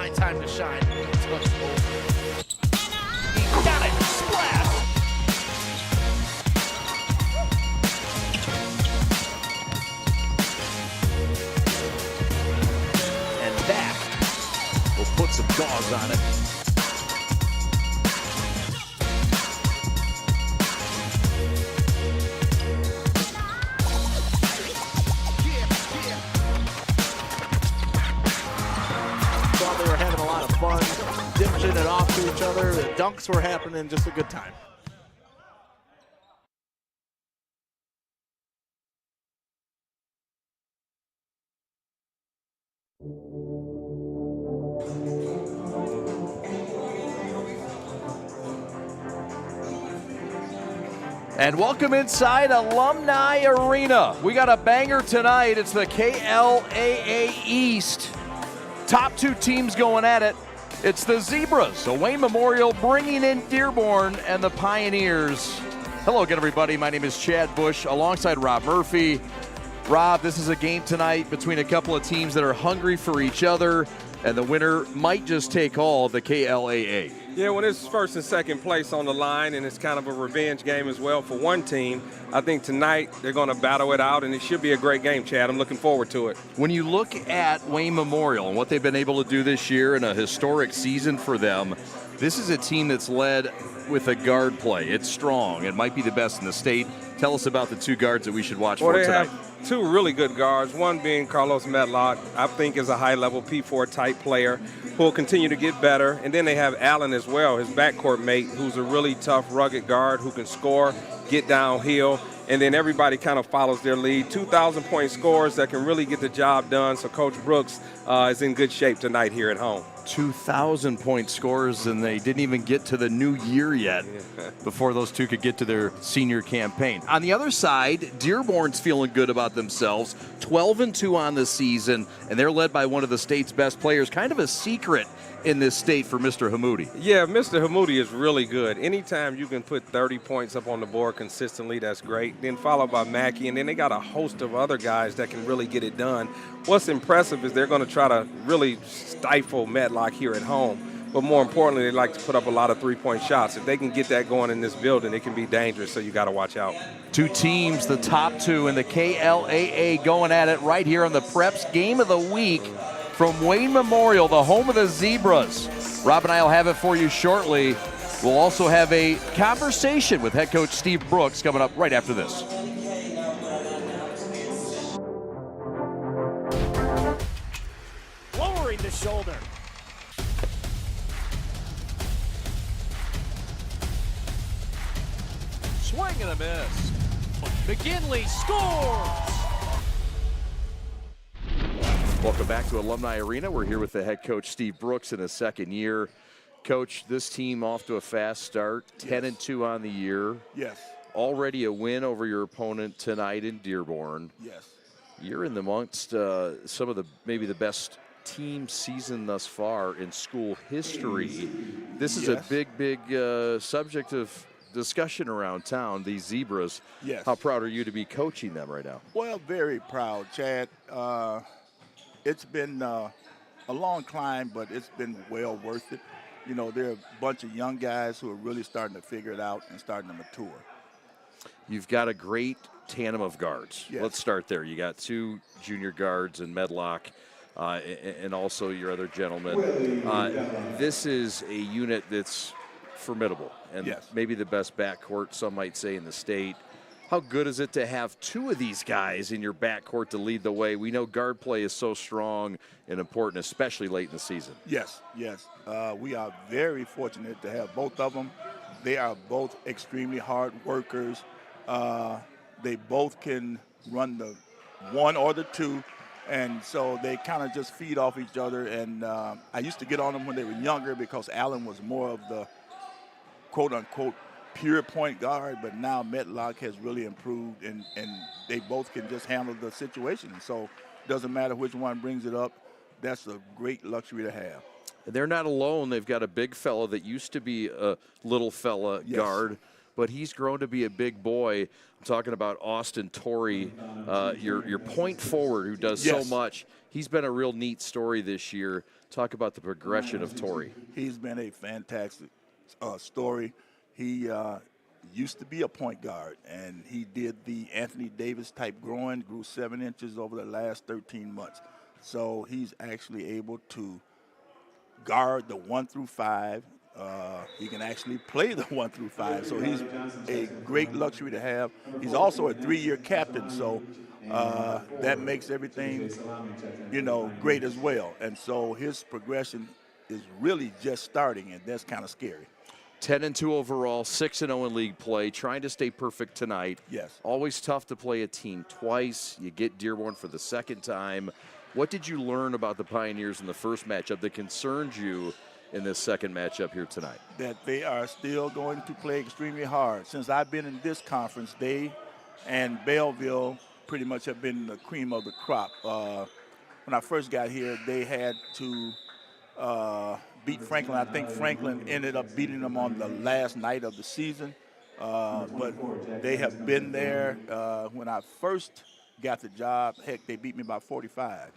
my time to shine. He got it. Splash. And that will put some gauze on it. Thought they were having a lot of fun, dishing it off to each other. The dunks were happening, just a good time. And welcome inside Alumni Arena. We got a banger tonight. It's the KLAA East. Top two teams going at it. It's the Zebras, a Wayne Memorial bringing in Dearborn and the Pioneers. Hello again, everybody. My name is Chad Bush alongside Rob Murphy. Rob, this is a game tonight between a couple of teams that are hungry for each other, and the winner might just take all of the KLAA. Yeah, when it's first and second place on the line, and it's kind of a revenge game as well for one team, I think tonight they're going to battle it out, and it should be a great game, Chad. I'm looking forward to it. When you look at Wayne Memorial and what they've been able to do this year in a historic season for them, this is a team that's led with a guard play. It's strong. It might be the best in the state. Tell us about the two guards that we should watch for tonight. Well, they have two really good guards, one being Carlos Medlock, I think is a high-level P4 type player who will continue to get better. And then they have Allen as well, his backcourt mate, who's a really tough, rugged guard who can score, get downhill, and then everybody kind of follows their lead. 2,000-point scorers that can really get the job done, so Coach Brooks is in good shape tonight here at home. 2,000-point scores, and they didn't even get to the new year yet before those two could get to their senior campaign. On the other side, Dearborn's feeling good about themselves, 12-2 on the season, and they're led by one of the state's best players, kind of a secret in this state for Mr. Hamoudi. Yeah, Mr. Hamoudi is really good. Anytime you can put 30 points up on the board consistently, that's great. Then followed by Mackey, and then they got a host of other guys that can really get it done. What's impressive is they're going to try to really stifle Medlock here at home. But more importantly, they like to put up a lot of three-point shots. If they can get that going in this building, it can be dangerous, so you got to watch out. Two teams, the top two in the KLAA, going at it right here on the Preps Game of the Week from Wayne Memorial, the home of the Zebras. Rob and I will have it for you shortly. We'll also have a conversation with head coach Steve Brooks coming up right after this. Lowering the shoulder. Swing and a miss. McKinley scores! Welcome back to Alumni Arena. We're here with the head coach Steve Brooks in his second year. Coach, this team off to a fast start, 10-2 on the year. Yes. Already a win over your opponent tonight in Dearborn. Yes. You're in amongst some of the maybe the best team season thus far in school history. This is a big subject of discussion around town, these Zebras. Yes. How proud are you to be coaching them right now? Well, very proud, Chad. It's been a long climb, but it's been well worth it. You know, there are a bunch of young guys who are really starting to figure it out and starting to mature. You've got a great tandem of guards. Yes. Let's start there. You got two junior guards in Medlock and also your other gentleman. This is a unit that's formidable and maybe the best backcourt, some might say, in the state. How good is it to have two of these guys in your backcourt to lead the way? We know guard play is so strong and important, especially late in the season. Yes. We are very fortunate to have both of them. They are both extremely hard workers. They both can run the one or the two, and so they kind of just feed off each other. And I used to get on them when they were younger because Allen was more of the quote-unquote pure point guard, but now Medlock has really improved, and they both can just handle the situation. So it doesn't matter which one brings it up. That's a great luxury to have. They're not alone. They've got a big fella that used to be a little fella guard but he's grown to be a big boy. I'm talking about Austin Torrey, your point forward who does so much. He's been a real neat story this year. Talk about the progression of Torrey. He's been a fantastic story. He used to be a point guard, and he did the Anthony Davis type growing, grew 7 inches over the last 13 months. So he's actually able to guard the 1 through 5. He can actually play the 1 through 5. So he's a great luxury to have. He's also a 3-year captain, so that makes everything, great as well. And so his progression is really just starting, and that's kind of scary. 10-2 overall, 6-0 in league play, trying to stay perfect tonight. Yes. Always tough to play a team twice. You get Dearborn for the second time. What did you learn about the Pioneers in the first matchup that concerns you in this second matchup here tonight? That they are still going to play extremely hard. Since I've been in this conference, they and Belleville pretty much have been the cream of the crop. When I first got here, they had to beat Franklin. I think Franklin ended up beating them on the last night of the season. But they have been there. When I first got the job, heck, they beat me by 45.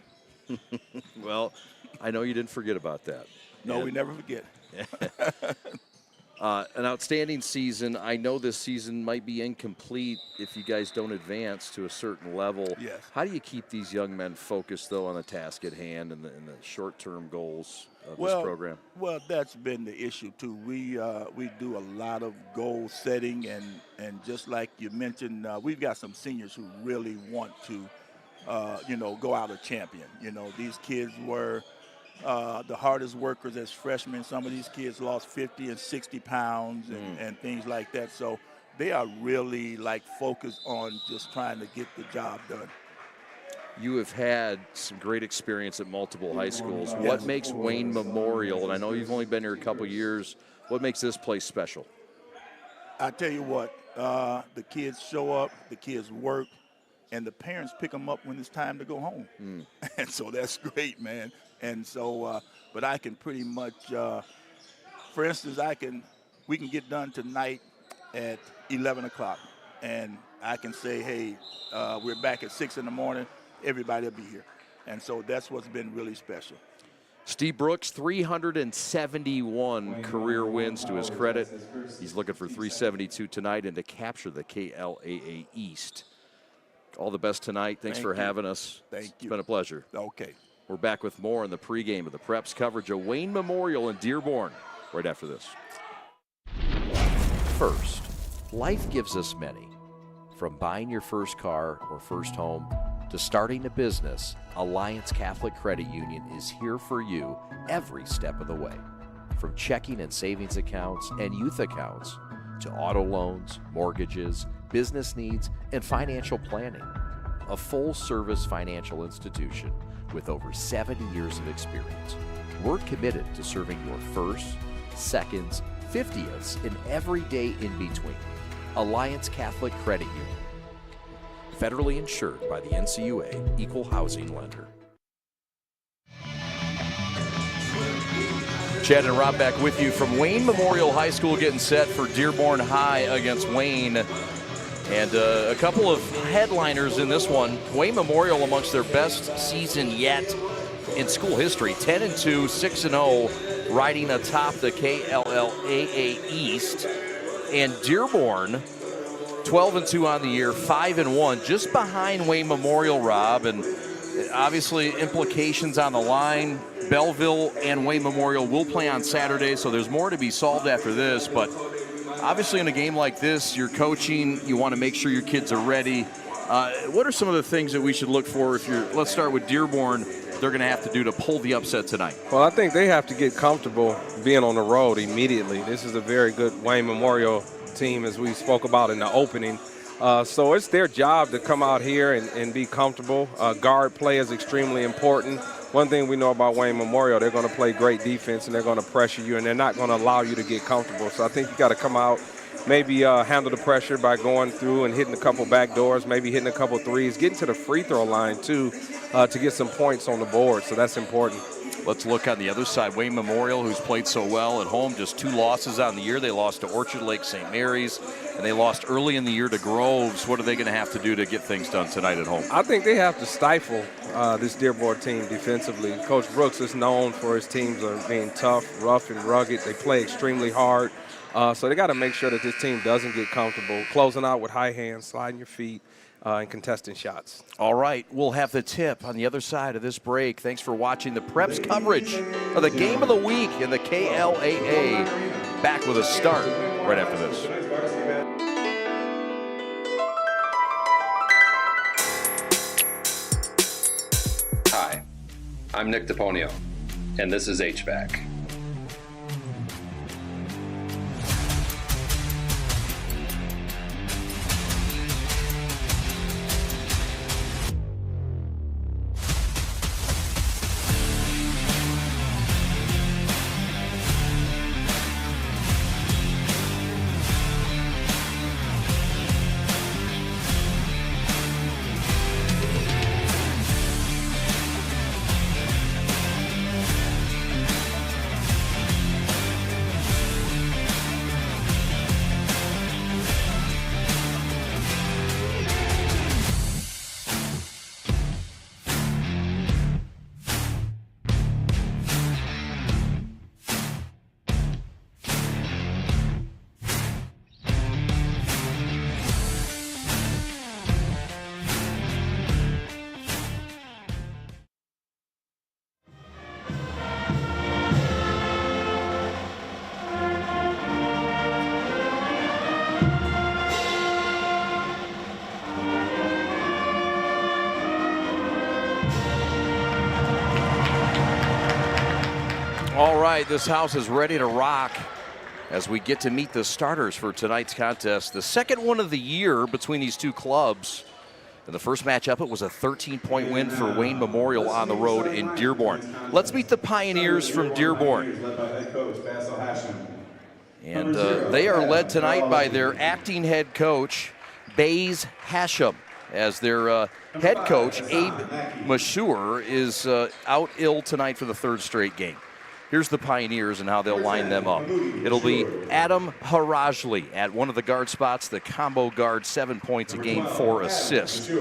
Well, I know you didn't forget about that. No, we never forget. An outstanding season. I know this season might be incomplete if you guys don't advance to a certain level. Yes. How do you keep these young men focused, though, on the task at hand and the short-term goals of this program? Well, that's been the issue, too. We do a lot of goal setting, and just like you mentioned, we've got some seniors who really want to, go out a champion. These kids were the hardest workers as freshmen. Some of these kids lost 50 and 60 pounds and things like that. So they are really focused on just trying to get the job done. You have had some great experience at multiple high schools. Yes. What makes Wayne Memorial, and I know you've only been here a couple years, what makes this place special? I tell you what, the kids show up, the kids work, and the parents pick them up when it's time to go home. And so that's great, man. And so, but I can pretty much, for instance, we can get done tonight at 11 o'clock. And I can say, hey, we're back at 6 in the morning. Everybody will be here. And so that's what's been really special. Steve Brooks, 371 career wins to his credit. He's looking for 372 tonight and to capture the KLAA East. All the best tonight. Thanks for having us. Thank you. It's been a pleasure. Okay. We're back with more in the pregame of the Preps coverage of Wayne Memorial in Dearborn right after this. First, life gives us many. From buying your first car or first home to starting a business, Alliance Catholic Credit Union is here for you every step of the way. From checking and savings accounts and youth accounts to auto loans, mortgages, business needs, and financial planning. A full-service financial institution with over 70 years of experience. We're committed to serving your firsts, seconds, 50ths, and every day in between. Alliance Catholic Credit Union. Federally insured by the NCUA, Equal Housing Lender. Chad and Rob back with you from Wayne Memorial High School, getting set for Dearborn High against Wayne. And a couple of headliners in this one. Wayne Memorial amongst their best season yet in school history. 10-2, 6-0, riding atop the KLAA East. And Dearborn, 12-2 on the year, 5-1, just behind Wayne Memorial, Rob. And obviously implications on the line. Belleville and Wayne Memorial will play on Saturday, so there's more to be solved after this. But obviously in a game like this, you're coaching, you want to make sure your kids are ready. What are some of the things that we should look for if let's start with Dearborn, they're going to have to do to pull the upset tonight? Well, I think they have to get comfortable being on the road immediately. This is a very good Wayne Memorial team, as we spoke about in the opening. So it's their job to come out here and be comfortable. Guard play is extremely important. One thing we know about Wayne Memorial, they're going to play great defense and they're going to pressure you and they're not going to allow you to get comfortable. So I think you got to come out, maybe handle the pressure by going through and hitting a couple back doors, maybe hitting a couple threes, getting to the free throw line too to get some points on the board. So that's important. Let's look on the other side. Wayne Memorial, who's played so well at home, just 2 losses on the year. They lost to Orchard Lake St. Mary's, and they lost early in the year to Groves. What are they going to have to do to get things done tonight at home? I think they have to stifle this Dearborn team defensively. Coach Brooks is known for his teams being tough, rough, and rugged. They play extremely hard. So they got to make sure that this team doesn't get comfortable, closing out with high hands, sliding your feet, and contesting shots. All right, we'll have the tip on the other side of this break. Thanks for watching the Preps coverage of the game of the week in the KLAA. Back with a start right after this. Hi, I'm Nick DePonio, and this is HVAC. All right, this house is ready to rock as we get to meet the starters for tonight's contest. The second one of the year between these two clubs. In the first matchup, it was a 13-point win for Wayne Memorial on the road in Dearborn. Let's meet the Pioneers from Dearborn. And they are led tonight by their acting head coach, Baze Hashem, as their head coach, Abe Mashur, is out ill tonight for the 3rd straight game. Here's the Pioneers and how they'll line them up. It'll be Adam Harajli at one of the guard spots, the combo guard, 7 points a game, 4 assists.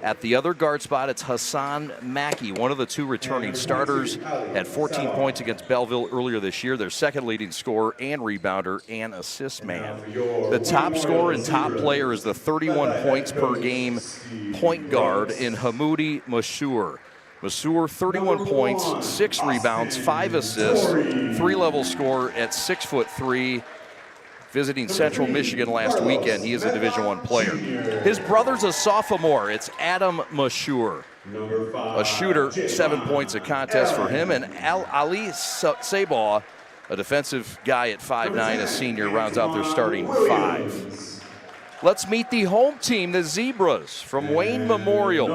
At the other guard spot, it's Hassan Mackey, one of the 2 returning starters, had 14 points against Belleville earlier this year, their second leading scorer and rebounder and assist man. The top scorer and top player is the 31 points per game point guard in Hamoudi Mashur. Mashur, 31 points, 6 rebounds, 5 assists, 3-level scorer at 6'3", visiting Central Michigan last weekend. He is a Division I player. His brother's a sophomore. It's Adam Mashur, a shooter, 7 points a contest for him. And Ali Sabaw, a defensive guy at 5'9", a senior, rounds out their starting 5. Let's meet the home team, the Zebras from Wayne Memorial.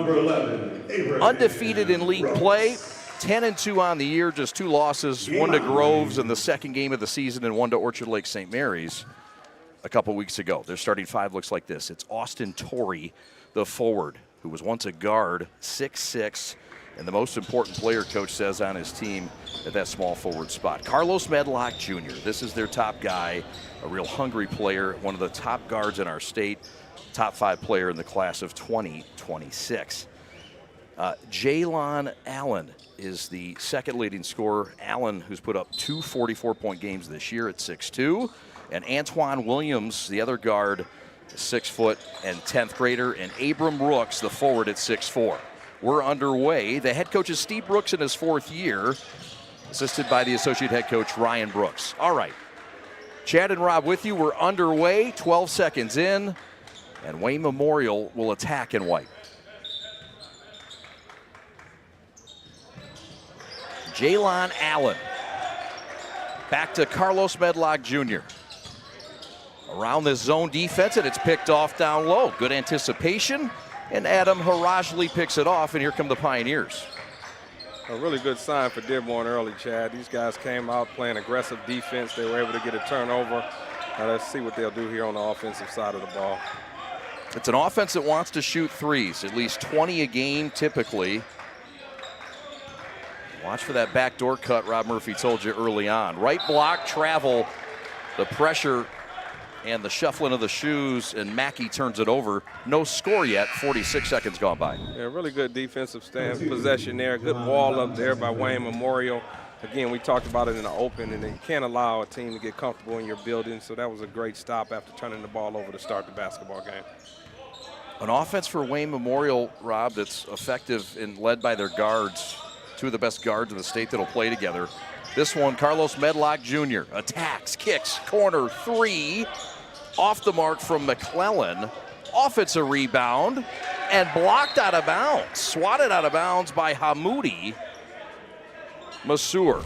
Undefeated in league play, 10-2 on the year, just 2 losses, 1 to Groves in the second game of the season and 1 to Orchard Lake St. Mary's a couple weeks ago. Their starting 5 looks like this. It's Austin Torrey, the forward, who was once a guard, 6'6", and the most important player, coach says, on his team at that small forward spot. Carlos Medlock Jr., this is their top guy, a real hungry player, one of the top guards in our state, top 5 player in the class of 2026. Jaylon Allen is the second leading scorer. Allen, who's put up 2 44-point games this year at 6'2", and Antoine Williams, the other guard, 6 foot and 10th grader, and Abram Brooks, the forward, at 6'4". We're underway. The head coach is Steve Brooks in his 4th year, assisted by the associate head coach Ryan Brooks. All right, Chad and Rob with you. We're underway, 12 seconds in, and Wayne Memorial will attack in white. Jaylon Allen. Back to Carlos Medlock Jr. Around this zone defense, and it's picked off down low. Good anticipation, and Adam Harajli picks it off, and here come the Pioneers. A really good sign for Dearborn early, Chad. These guys came out playing aggressive defense. They were able to get a turnover. Now let's see what they'll do here on the offensive side of the ball. It's an offense that wants to shoot threes, at least 20 a game typically. Watch for that backdoor cut Rob Murphy told you early on. Right block, travel, the pressure, and the shuffling of the shoes, and Mackey turns it over. No score yet, 46 seconds gone by. Yeah, really good defensive possession there. Good wall up there by Wayne Memorial. Again, we talked about it in the open, and you can't allow a team to get comfortable in your building, so that was a great stop after turning the ball over to start the basketball game. An offense for Wayne Memorial, Rob, that's effective and led by their guards, two of the best guards in the state that'll play together. This one, Carlos Medlock Jr. attacks, kicks, corner three, off the mark from McClellan. Offensive rebound and blocked out of bounds, swatted out of bounds by Hamoudi Masur.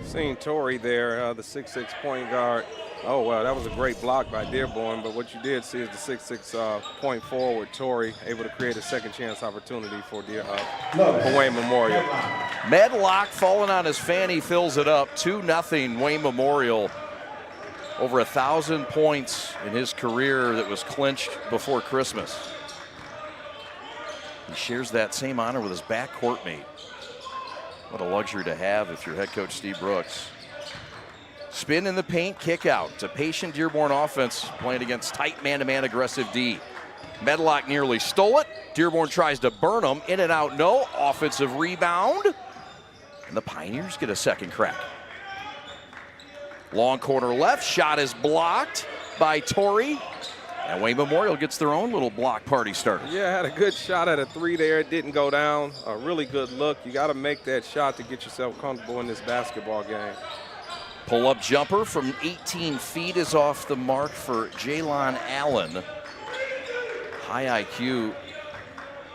Seeing Torrey there, the 6'6" point guard. Oh, wow, that was a great block by Dearborn, but what you did see is the 6'6" point forward, Torrey, able to create a second chance opportunity for Wayne Memorial. Medlock falling on his fanny, fills it up, 2-0 Wayne Memorial. Over 1,000 points in his career that was clinched before Christmas. He shares that same honor with his backcourt mate. What a luxury to have if you're head coach Steve Brooks. Spin in the paint, kick out. It's a patient Dearborn offense playing against tight man-to-man aggressive D. Medlock nearly stole it. Dearborn tries to burn him. In and out, no. Offensive rebound. And the Pioneers get a second crack. Long corner left, shot is blocked by Torrey. And Wayne Memorial gets their own little block party started. Yeah, had a good shot at a three there. It didn't go down. A really good look. You got to make that shot to get yourself comfortable in this basketball game. Pull-up jumper from 18 feet is off the mark for Jalon Allen. High IQ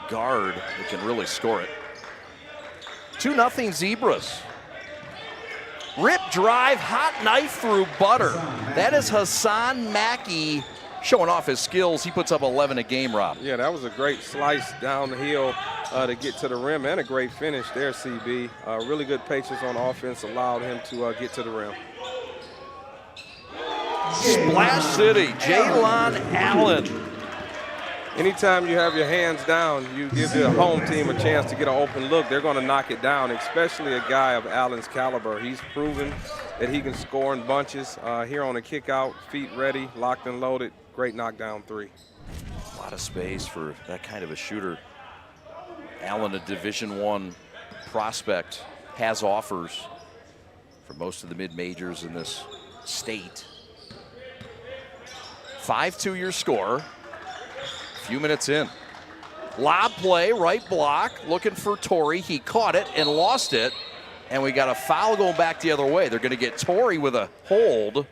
guard who can really score it. 2-0 Zebras. Rip drive, hot knife through butter. That is Hassan Mackey showing off his skills. He puts up 11 a game, Rob. Yeah, that was a great slice down the hill to get to the rim, and a great finish there, CB. Really good patience on offense allowed him to get to the rim. Splash City, Jalon Allen. Anytime you have your hands down, you give the home team a chance to get an open look. They're going to knock it down, especially a guy of Allen's caliber. He's proven that he can score in bunches. Here on a kick out, feet ready, locked and loaded. Great knockdown three. A lot of space for that kind of a shooter. Allen, a Division I prospect, has offers for most of the mid-majors in this state. 5-2 your score. Few minutes in. Lob play, right block, looking for Torrey. He caught it and lost it. And we got a foul going back the other way. They're going to get Torrey with a hold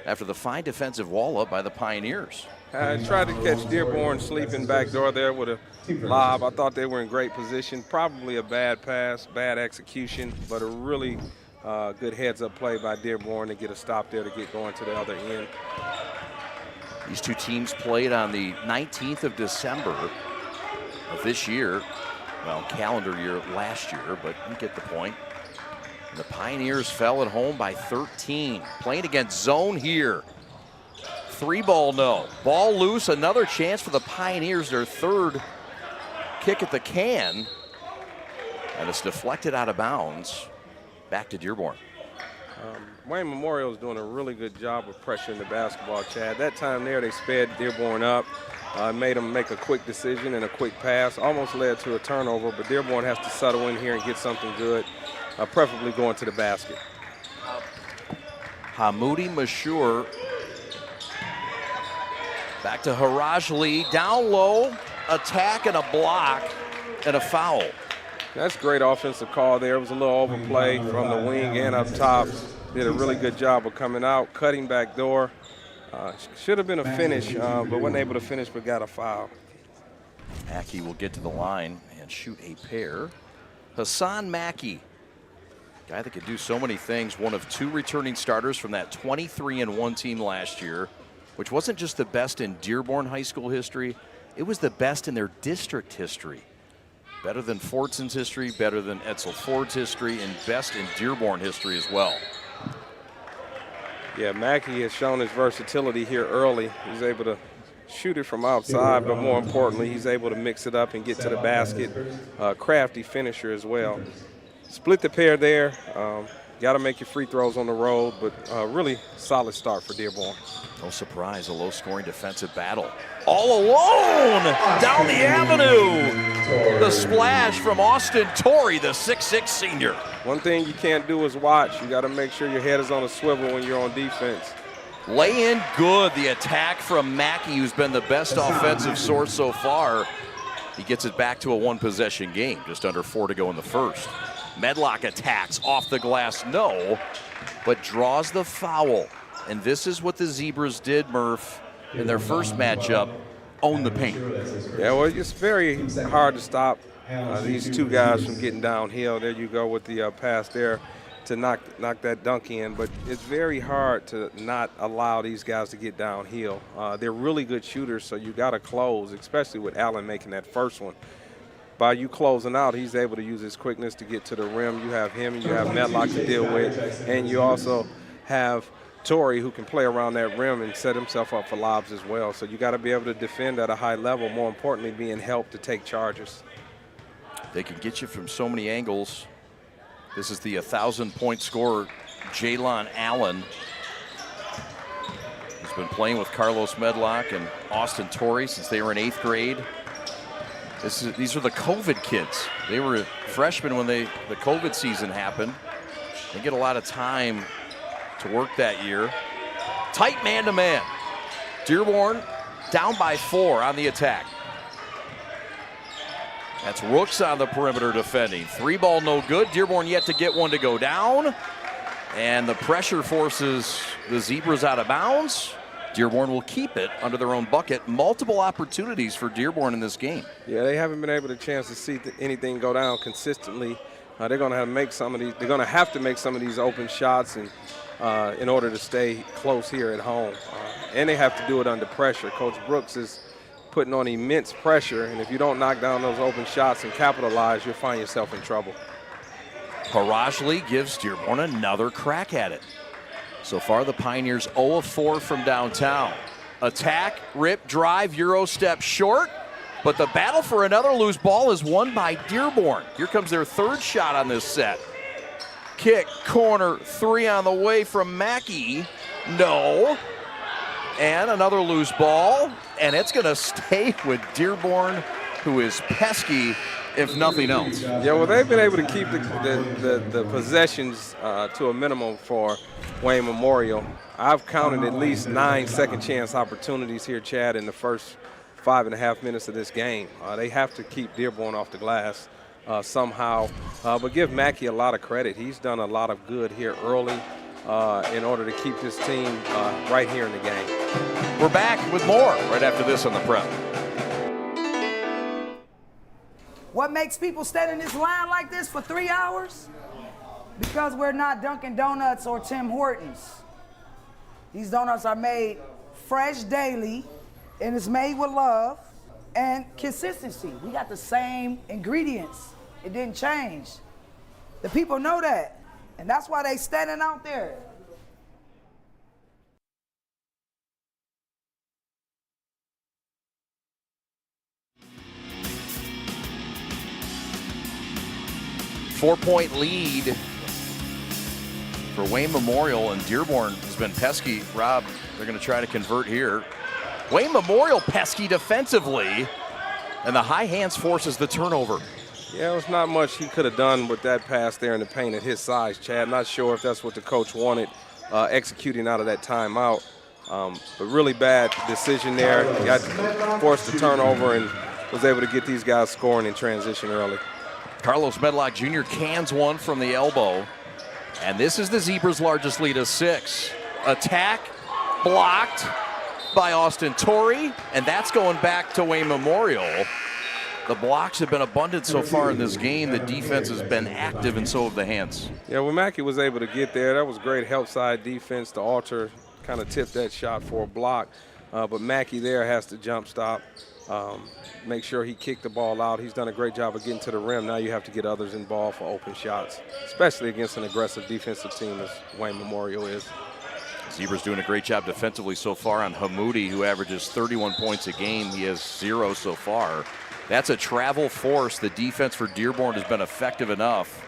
after the fine defensive wall up by the Pioneers. I tried to catch Dearborn sleeping back door there with a lob. I thought they were in great position. Probably a bad pass, bad execution, but a really good heads-up play by Dearborn to get a stop there to get going to the other end. These two teams played on the 19th of December of this year. Well, calendar year last year, but you get the point. And the Pioneers fell at home by 13. Playing against zone here. 3-ball no. Ball loose, another chance for the Pioneers, their third kick at the can. And it's deflected out of bounds. Back to Dearborn. Wayne Memorial is doing a really good job of pressuring the basketball, Chad. That time there, they sped Dearborn up, made them make a quick decision and a quick pass. Almost led to a turnover, but Dearborn has to settle in here and get something good, preferably going to the basket. Hamoudi Masur. Back to Harajli, down low, attack and a block and a foul. That's a great offensive call there. It was a little overplay from the wing and up top. Did a really good job of coming out, cutting back door. Should have been a finish, but wasn't able to finish, but got a foul. Mackey will get to the line and shoot a pair. Hassan Mackey, guy that could do so many things. One of two returning starters from that 23-1 team last year, which wasn't just the best in Dearborn High School history, it was the best in their district history. Better than Fortson's history, better than Edsel Ford's history, and best in Dearborn history as well. Yeah, Mackey has shown his versatility here early. He's able to shoot it from outside, but more importantly, he's able to mix it up and get to the basket. Crafty finisher as well. Split the pair there. Got to make your free throws on the road, but really solid start for Dearborn. No surprise, a low-scoring defensive battle. All alone down the avenue. The splash from Austin Torrey, the 6'6 senior. One thing you can't do is watch. You got to make sure your head is on a swivel when you're on defense. Lay in good. The attack from Mackey, who's been the best offensive source so far. He gets it back to a one-possession game, just under 4 to go in the first. Medlock attacks off the glass, no, but draws the foul. And this is what the Zebras did, Murph, in their first matchup, own the paint. Yeah, well, it's very hard to stop these two guys from getting downhill. There you go with the pass there to knock that dunk in. But it's very hard to not allow these guys to get downhill. They're really good shooters, so you got to close, especially with Allen making that first one. By you closing out, he's able to use his quickness to get to the rim. You have him, and you have Medlock to deal with, and you also have Torrey, who can play around that rim and set himself up for lobs as well. So you got to be able to defend at a high level, more importantly, being helped to take charges. They can get you from so many angles. This is the 1,000-point scorer, Jalon Allen. He's been playing with Carlos Medlock and Austin Torrey since they were in 8th grade. These are the COVID kids. They were freshmen when the COVID season happened. They get a lot of time to work that year. Tight man-to-man. Dearborn down by 4 on the attack. That's Rooks on the perimeter defending. 3-ball no good. Dearborn yet to get one to go down. And the pressure forces the Zebras out of bounds. Dearborn will keep it under their own bucket. Multiple opportunities for Dearborn in this game. Yeah, they haven't been able to chance to see anything go down consistently. They're going to have to make some of these. They're going to have to make some of these open shots, and in order to stay close here at home, and they have to do it under pressure. Coach Brooks is putting on immense pressure, and if you don't knock down those open shots and capitalize, you'll find yourself in trouble. Harajli gives Dearborn another crack at it. So far, the Pioneers 0 of 4 from downtown. Attack, rip, drive, Euro step short. But the battle for another loose ball is won by Dearborn. Here comes their 3rd shot on this set. Kick, corner, 3 on the way from Mackey. No. And another loose ball. And it's going to stay with Dearborn, who is pesky, if nothing else. Yeah, well, they've been able to keep the possessions to a minimum for Wayne Memorial. I've counted at least 9 second chance opportunities here, Chad, in the first 5.5 minutes of this game. They have to keep Dearborn off the glass somehow. But give Mackey a lot of credit. He's done a lot of good here early in order to keep his team right here in the game. We're back with more right after this on the Prep. What makes people stand in this line like this for 3 hours? Because we're not Dunkin' Donuts or Tim Hortons. These donuts are made fresh daily, and it's made with love and consistency. We got the same ingredients. It didn't change. The people know that, and that's why they standing out there. Four-point lead for Wayne Memorial, and Dearborn has been pesky. Rob, they're going to try to convert here. Wayne Memorial pesky defensively, and the high hands forces the turnover. Yeah, there's not much he could have done with that pass there in the paint at his size, Chad. Not sure if that's what the coach wanted, executing out of that timeout. But really bad decision there. He got forced the turnover and was able to get these guys scoring in transition early. Carlos Medlock Jr. cans one from the elbow. And this is the Zebras' largest lead of 6. Attack blocked by Austin Torrey, and that's going back to Wayne Memorial. The blocks have been abundant so far in this game. The defense has been active, and so have the hands. Yeah, when Mackey was able to get there, that was great help side defense. The Alter kind of tipped that shot for a block. But Mackey there has to jump stop, make sure he kicked the ball out. He's done a great job of getting to the rim. Now you have to get others involved for open shots, especially against an aggressive defensive team as Wayne Memorial is. Zebras doing a great job defensively so far on Hamoudi, who averages 31 points a game. He has 0 so far. That's a travel force. The defense for Dearborn has been effective enough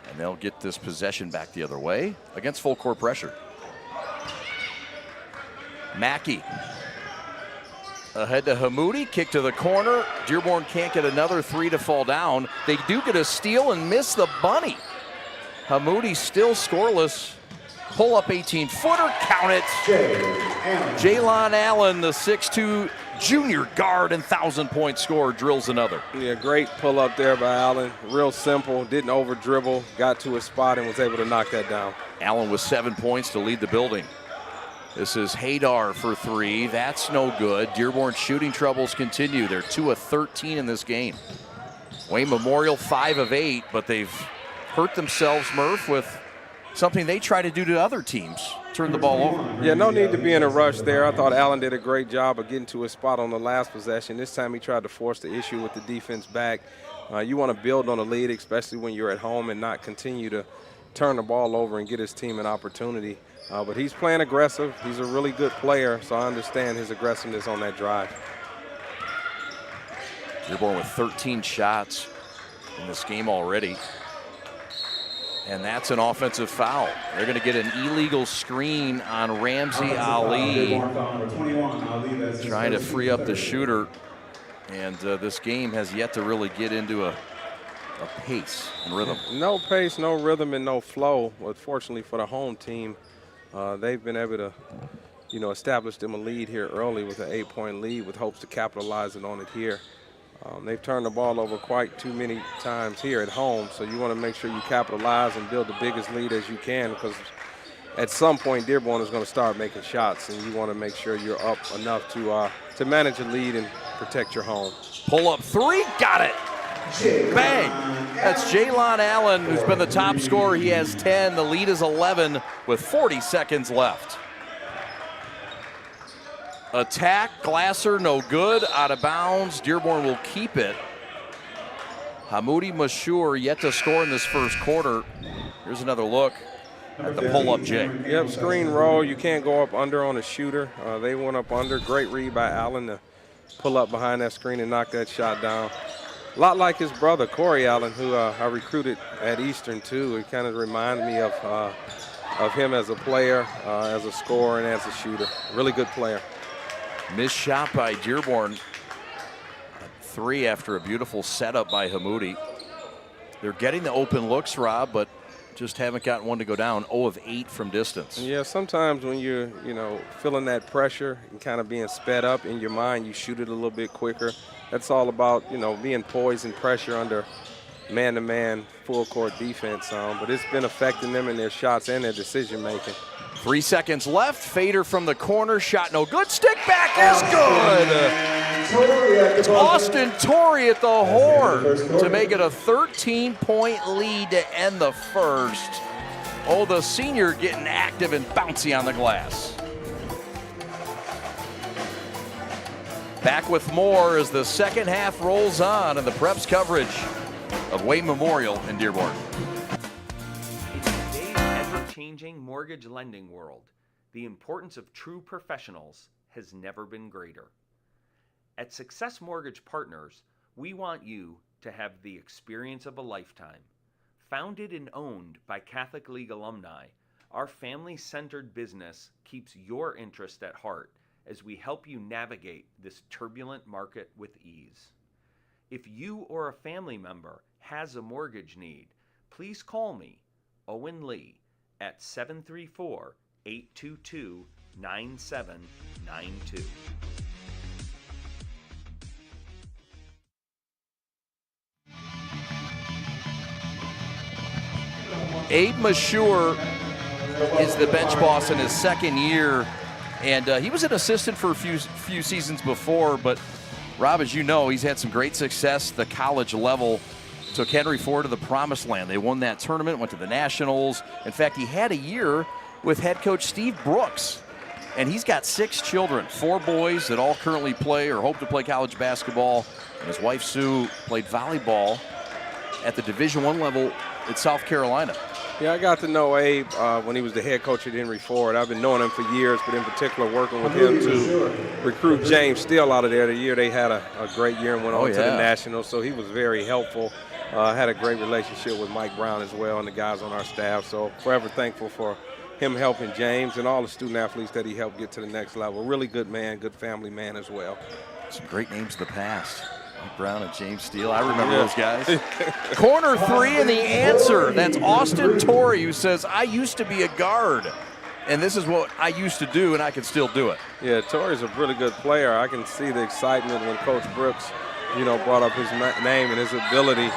And they'll get this possession back the other way against full court pressure. Mackey ahead to Hamoudi, kick to the corner. Dearborn can't get another three to fall down. They do get a steal and miss the bunny. Hamoudi still scoreless. Pull up 18-footer, count it. Jalon Allen, the 6'2 junior guard and 1,000-point scorer, drills another. Yeah, great pull up there by Allen. Real simple, didn't over dribble, got to his spot and was able to knock that down. Allen with 7 points to lead the building. This is Haydar for three. That's no good. Dearborn shooting troubles continue. They're 2 of 13 in this game. Wayne Memorial 5 of 8, but they've hurt themselves, Murph, with something they try to do to other teams, turn the ball over. Yeah, no need to be in a rush there. I thought Allen did a great job of getting to his spot on the last possession. This time he tried to force the issue with the defense back. You want to build on a lead, especially when you're at home, and not continue to turn the ball over and get his team an opportunity. But he's playing aggressive. He's a really good player, so I understand his aggressiveness on that drive. Dearborn with 13 shots in this game already. And that's an offensive foul. They're going to get an illegal screen on Ramsey Ali, trying to free up the shooter. And this game has yet to really get into a pace and rhythm. No pace, no rhythm, and no flow. But fortunately for the home team, they've been able to, establish them a lead here early with an 8-point lead with hopes to capitalize on it here. They've turned the ball over quite too many times here at home, so you want to make sure you capitalize and build the biggest lead as you can, because at some point Dearborn is going to start making shots, and you want to make sure you're up enough to manage a lead and protect your home. Pull up three, got it. Bang! That's Jalon Allen, who's been the top scorer. He has 10. The lead is 11 with 40 seconds left. Attack, Glasser, no good, out of bounds. Dearborn will keep it. Hamoudi Mashur yet to score in this first quarter. Here's another look at the pull-up, Jay. Yep, screen roll. You can't go up under on a shooter. They went up under. Great read by Allen to pull up behind that screen and knock that shot down. A lot like his brother, Corey Allen, who I recruited at Eastern, too. It kind of reminded me of him as a player, as a scorer, and as a shooter. Really good player. Missed shot by Dearborn. Three after a beautiful setup by Hamoudi. They're getting the open looks, Rob, but just haven't gotten one to go down. 0 of 8 from distance. Yeah, sometimes when you're, feeling that pressure and kind of being sped up in your mind, you shoot it a little bit quicker. That's all about, being poised and pressure under man-to-man full court defense. But it's been affecting them in their shots and their decision making. 3 seconds left. Fader from the corner. Shot no good. Stick back is good. It's Austin Torrey at the horn to make it a 13-point lead to end the first. Oh, the senior getting active and bouncy on the glass. Back with more as the second half rolls on and the Preps coverage of Wayne Memorial in Dearborn. Changing mortgage lending world, the importance of true professionals has never been greater. At Success Mortgage Partners, we want you to have the experience of a lifetime. Founded and owned by Catholic League alumni, our family-centered business keeps your interest at heart as we help you navigate this turbulent market with ease. If you or a family member has a mortgage need, please call me, Owen Lee, at 734-822-9792. Abe Mashur is the bench boss in his second year, and he was an assistant for a few seasons before, but Rob, as you know, he's had some great success at the college level. Took Henry Ford to the promised land. They won that tournament, went to the Nationals. In fact, he had a year with head coach Steve Brooks, and he's got 6 children, 4 boys that all currently play or hope to play college basketball. And his wife, Sue, played volleyball at the Division I level at South Carolina. Yeah, I got to know Abe when he was the head coach at Henry Ford. I've been knowing him for years, but in particular working with him to recruit James Steele out of there. The year they had a great year and went on to the Nationals, so he was very helpful. Had a great relationship with Mike Brown as well and the guys on our staff. So forever thankful for him helping James and all the student athletes that he helped get to the next level. Really good man, good family man as well. Some great names of the past. Mike Brown and James Steele. I remember those guys. Corner 3 and the answer. That's Austin Torrey, who says, I used to be a guard, and this is what I used to do, and I can still do it. Yeah, Torrey's a really good player. I can see the excitement when Coach Brooks, brought up his name and his ability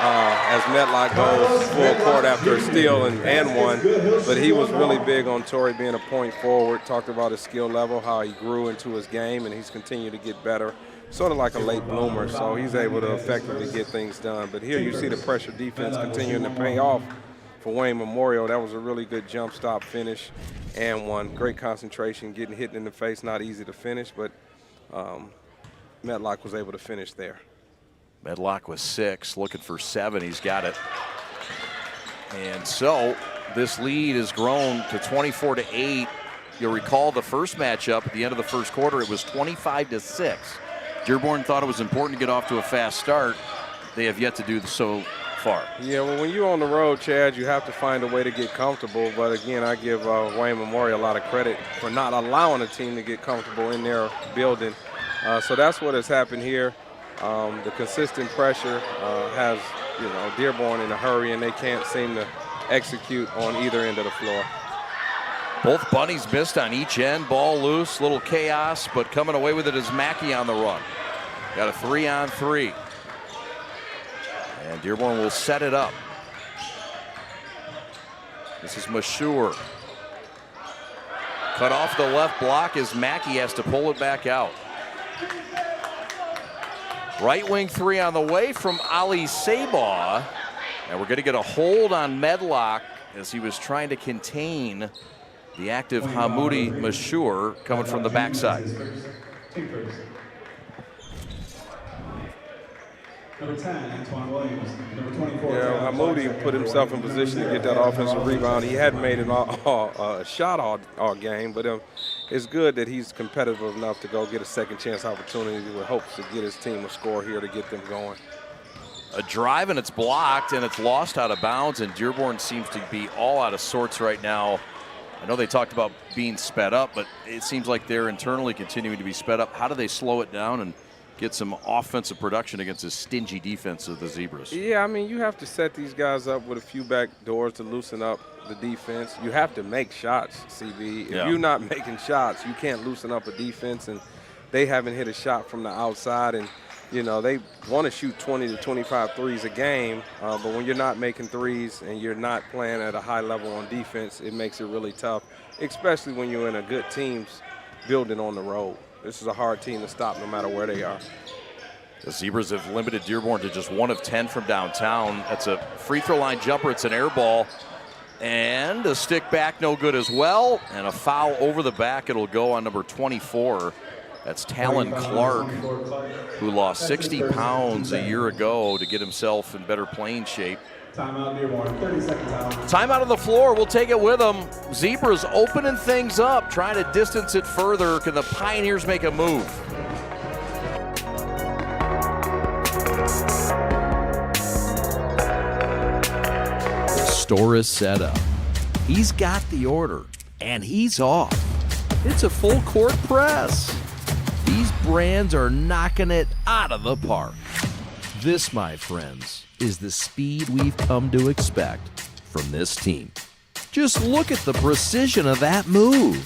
as Medlock goes full court after a steal and one. But he was really big on Torrey being a point forward, talked about his skill level, how he grew into his game, and he's continued to get better, sort of like a late bloomer, so he's able to effectively get things done. But here you see the pressure defense continuing to pay off for Wayne Memorial. That was a really good jump stop finish and one. Great concentration, getting hit in the face, not easy to finish, but Medlock was able to finish there. Medlock was 6, looking for 7. He's got it. And so this lead has grown to 24-8. You'll recall the first matchup at the end of the first quarter, it was 25-6. Dearborn thought it was important to get off to a fast start. They have yet to do so far. Yeah, well, when you're on the road, Chad, you have to find a way to get comfortable. But again, I give Wayne Memorial a lot of credit for not allowing the team to get comfortable in their building. So that's what has happened here. The consistent pressure has, Dearborn in a hurry, and they can't seem to execute on either end of the floor. Both bunnies missed on each end. Ball loose, little chaos, but coming away with it is Mackey on the run. Got a 3-on-3. And Dearborn will set it up. This is Mashur. Cut off the left block as Mackey has to pull it back out. Right wing 3 on the way from Ali Sabaw. And we're going to get a hold on Medlock as he was trying to contain the active Hamoudi Mashur coming from the backside. Number 10, Antoine Williams. Number 24. Yeah, Hamoudi put himself in position to get that offensive rebound. He hadn't made a shot all game, but it's good that he's competitive enough to go get a second chance opportunity with hopes to get his team a score here to get them going. A drive, and it's blocked, and it's lost out of bounds, and Dearborn seems to be all out of sorts right now. I know they talked about being sped up, but it seems like they're internally continuing to be sped up. How do they slow it down and get some offensive production against this stingy defense of the Zebras? Yeah, I mean, you have to set these guys up with a few back doors to loosen up the defense. You have to make shots, CB. If you're not making shots, you can't loosen up a defense, and they haven't hit a shot from the outside. And, they want to shoot 20 to 25 threes a game, but when you're not making threes and you're not playing at a high level on defense, it makes it really tough, especially when you're in a good team's building on the road. This is a hard team to stop no matter where they are. The Zebras have limited Dearborn to just 1 of 10 from downtown. That's a free throw line jumper. It's an air ball. And a stick back, no good as well. And a foul over the back. It'll go on number 24. That's Talon Clark, who lost 60 pounds a year ago to get himself in better playing shape. Timeout, Dearborn. 30-second timeout. Timeout on the floor. We'll take it with them. Zebras opening things up, trying to distance it further. Can the Pioneers make a move? The store is set up. He's got the order, and he's off. It's a full court press. These brands are knocking it out of the park. This, my friends, is the speed we've come to expect from this team. Just look at the precision of that move.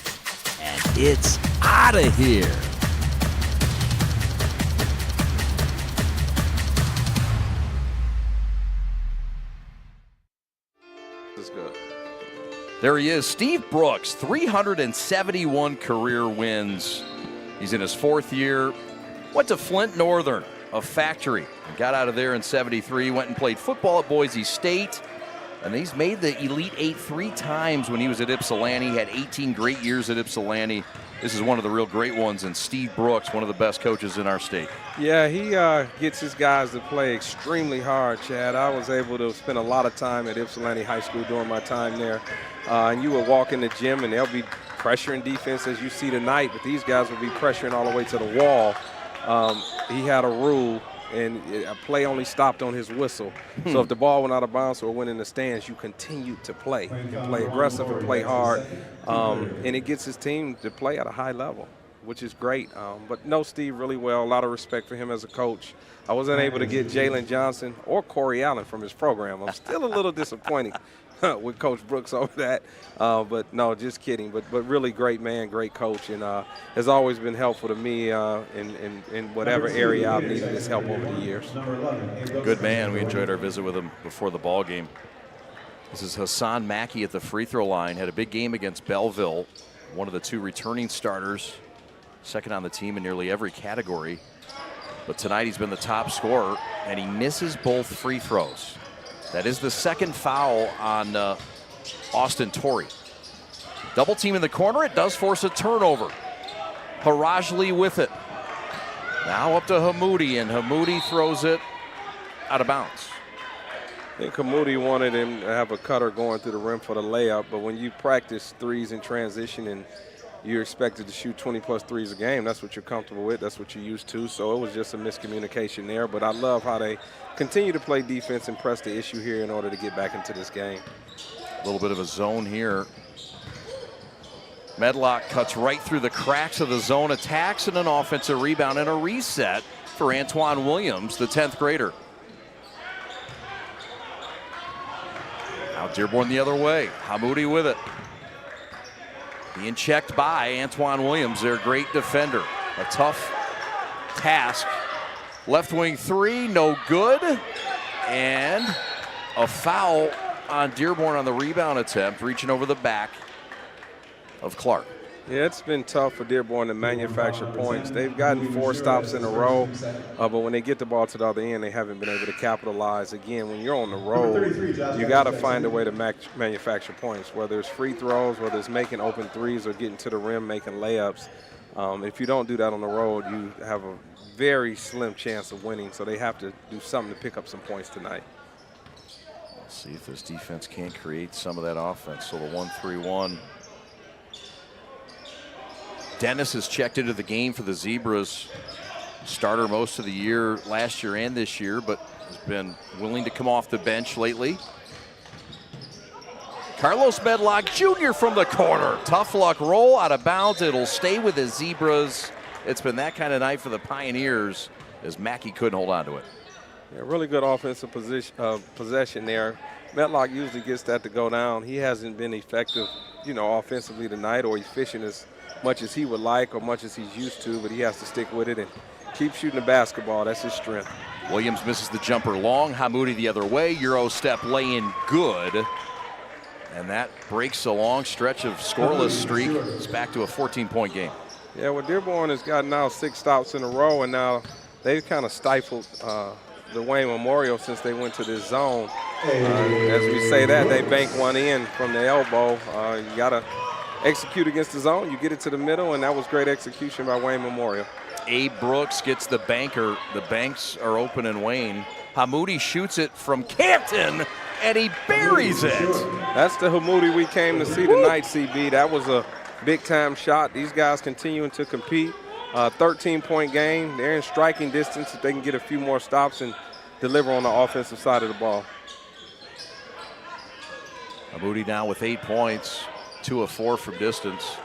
And it's out of here. This is good. There he is, Steve Brooks, 371 career wins. He's in his 4th year. Went to Flint Northern, a factory. Got out of there in 73, went and played football at Boise State. And he's made the Elite 8 3 times when he was at Ypsilanti. He had 18 great years at Ypsilanti. This is one of the real great ones, and Steve Brooks, one of the best coaches in our state. Yeah, he gets his guys to play extremely hard, Chad. I was able to spend a lot of time at Ypsilanti High School during my time there. And you would walk in the gym, and they'll be pressuring defense as you see tonight, but these guys will be pressuring all the way to the wall. He had a rule and a play only stopped on his whistle. So if the ball went out of bounds or went in the stands, you continued to play. You play aggressive and play hard, and it gets his team to play at a high level, which is great. But know Steve really well, a lot of respect for him as a coach. I wasn't able to get Jalen Johnson or Corey Allen from his program. I'm still a little disappointed with Coach Brooks over that. But no, just kidding. But really great man, great coach, and has always been helpful to me in whatever area I've needed his help over the years. Good man. We enjoyed our visit with him before the ball game. This is Hassan Mackey at the free throw line. Had a big game against Belleville, one of the 2 returning starters, second on the team in nearly every category. But tonight he's been the top scorer, and he misses both free throws. That is the second foul on Austin Torrey. Double team in the corner. It does force a turnover. Harajli with it. Now up to Hamoudi, and Hamoudi throws it out of bounds. I think Hamoudi wanted him to have a cutter going through the rim for the layup, but when you practice threes in transition and you're expected to shoot 20-plus threes a game, that's what you're comfortable with, that's what you're used to, so it was just a miscommunication there. But I love how they continue to play defense and press the issue here in order to get back into this game. A little bit of a zone here. Medlock cuts right through the cracks of the zone, attacks, and an offensive rebound and a reset for Antoine Williams, the 10th grader. Now Dearborn the other way. Hamoudi with it. Being checked by Antoine Williams, their great defender. A tough task. Left wing 3, no good. And a foul on Dearborn on the rebound attempt, reaching over the back of Clark. Yeah, it's been tough for Dearborn to manufacture points. They've gotten 4 stops in a row, but when they get the ball to the other end, they haven't been able to capitalize. Again, when you're on the road, you got to find a way to manufacture points, whether it's free throws, whether it's making open threes or getting to the rim, making layups. If you don't do that on the road, you have a very slim chance of winning, so they have to do something to pick up some points tonight. Let's see if this defense can't create some of that offense. So the 1-3-1. Dennis has checked into the game for the Zebras. Starter most of the year, last year and this year, but has been willing to come off the bench lately. Carlos Medlock Jr. from the corner. Tough luck roll out of bounds. It'll stay with the Zebras. It's been that kind of night for the Pioneers as Mackey couldn't hold on to it. Yeah, really good offensive possession there. Medlock usually gets that to go down. He hasn't been effective, offensively tonight or efficient as much as he would like or much as he's used to, but he has to stick with it and keep shooting the basketball. That's his strength. Williams misses the jumper long. Hamoudi the other way. Euro step lay-in good. And that breaks a long stretch of scoreless streak. It's back to a 14-point game. Yeah, well, Dearborn has got now 6 stops in a row, and now they've kind of stifled the Wayne Memorial since they went to this zone. As we say that, they bank one in from the elbow. You got to execute against the zone. You get it to the middle, and that was great execution by Wayne Memorial. Abe Brooks gets the banker. The banks are open in Wayne. Hamoudi shoots it from Canton, and he buries it. That's the Hamoudi we came to see tonight, CB. That was a big-time shot. These guys continuing to compete. 13-point game. They're in striking distance. If they can get a few more stops and deliver on the offensive side of the ball. Hamoudi now with 8 points. 2 of 4 from distance.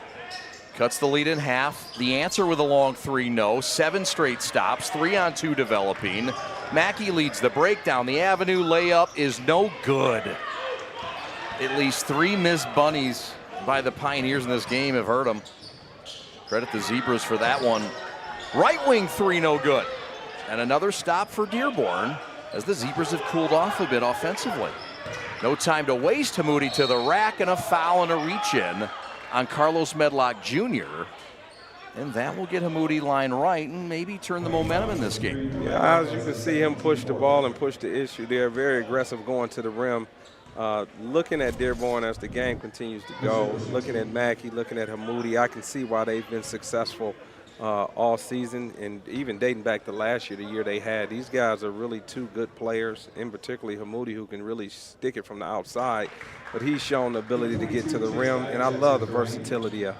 Cuts the lead in half. The answer with a long 3, no. 7 straight stops, 3-on-2 developing. Mackey leads the break down the avenue. Layup is no good. At least 3 missed bunnies by the Pioneers in this game have hurt them. Credit the Zebras for that one. Right wing 3, no good. And another stop for Dearborn as the Zebras have cooled off a bit offensively. No time to waste. Hamoudi to the rack, and a foul and a reach-in on Carlos Medlock Jr. And that will get Hamoudi line right and maybe turn the momentum in this game. Yeah, as you can see him push the ball and push the issue. They're very aggressive going to the rim. Looking at Dearborn as the game continues to go, looking at Mackey, looking at Hamoudi, I can see why they've been successful all season, and even dating back to last year, the year they had. These guys are really two good players, in particularly Hammoudi, who can really stick it from the outside. But he's shown the ability to get to the rim, and I love the versatility of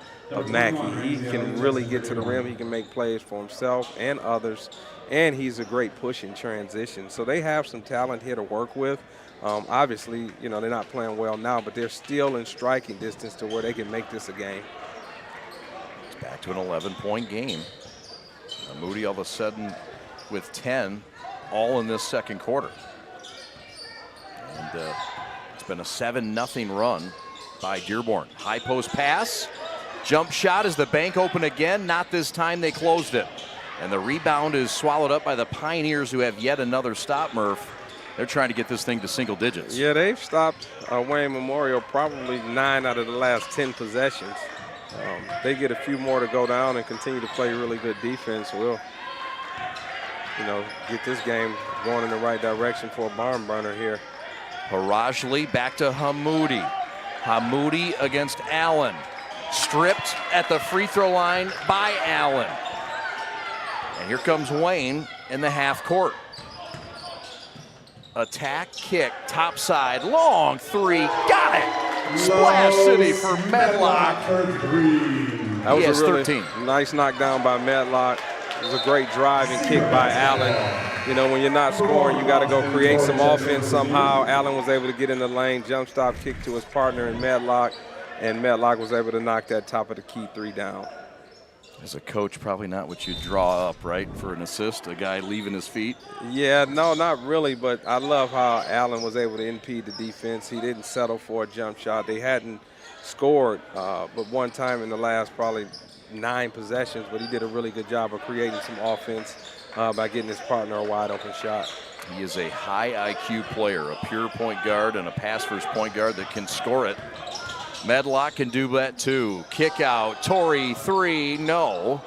Mackey. He can really get to the rim. He can make plays for himself and others, and he's a great push in transition. So they have some talent here to work with. Obviously, you know, they're not playing well now, but they're still in striking distance to where they can make this a game. It's back to an 11-point game. Moody all of a sudden with 10, all in this second quarter. And it's been a 7-0 run by Dearborn. High post pass, jump shot. Is the bank open again? Not this time, they closed it. And the rebound is swallowed up by the Pioneers, who have yet another stop, Murph. They're trying to get this thing to single digits. Yeah, they've stopped Wayne Memorial probably 9 out of the last 10 possessions. They get a few more to go down and continue to play really good defense. We'll, you know, get this game going in the right direction for a barn burner here. Harajli back to Hammoudi. Hammoudi against Allen. Stripped at the free throw line by Allen. And here comes Wayne in the half court. Attack, kick, top side, long three, got it! Splash City for Medlock. That was a really 13. Nice knockdown by Medlock. It was a great drive and kick by Allen. You know, when you're not scoring, you got to go create some offense somehow. Allen was able to get in the lane, jump stop, kick to his partner in Medlock, and Medlock was able to knock that top of the key three down. As a coach, probably not what you draw up, right, for an assist, a guy leaving his feet? Yeah, no, not really, but I love how Allen was able to impede the defense. He didn't settle for a jump shot. They hadn't scored but one time in the last probably 9 possessions, but he did a really good job of creating some offense by getting his partner a wide open shot. He is a high IQ player, a pure point guard and a pass-first point guard that can score it. Medlock can do that too. Kick out, Torrey, 3, no.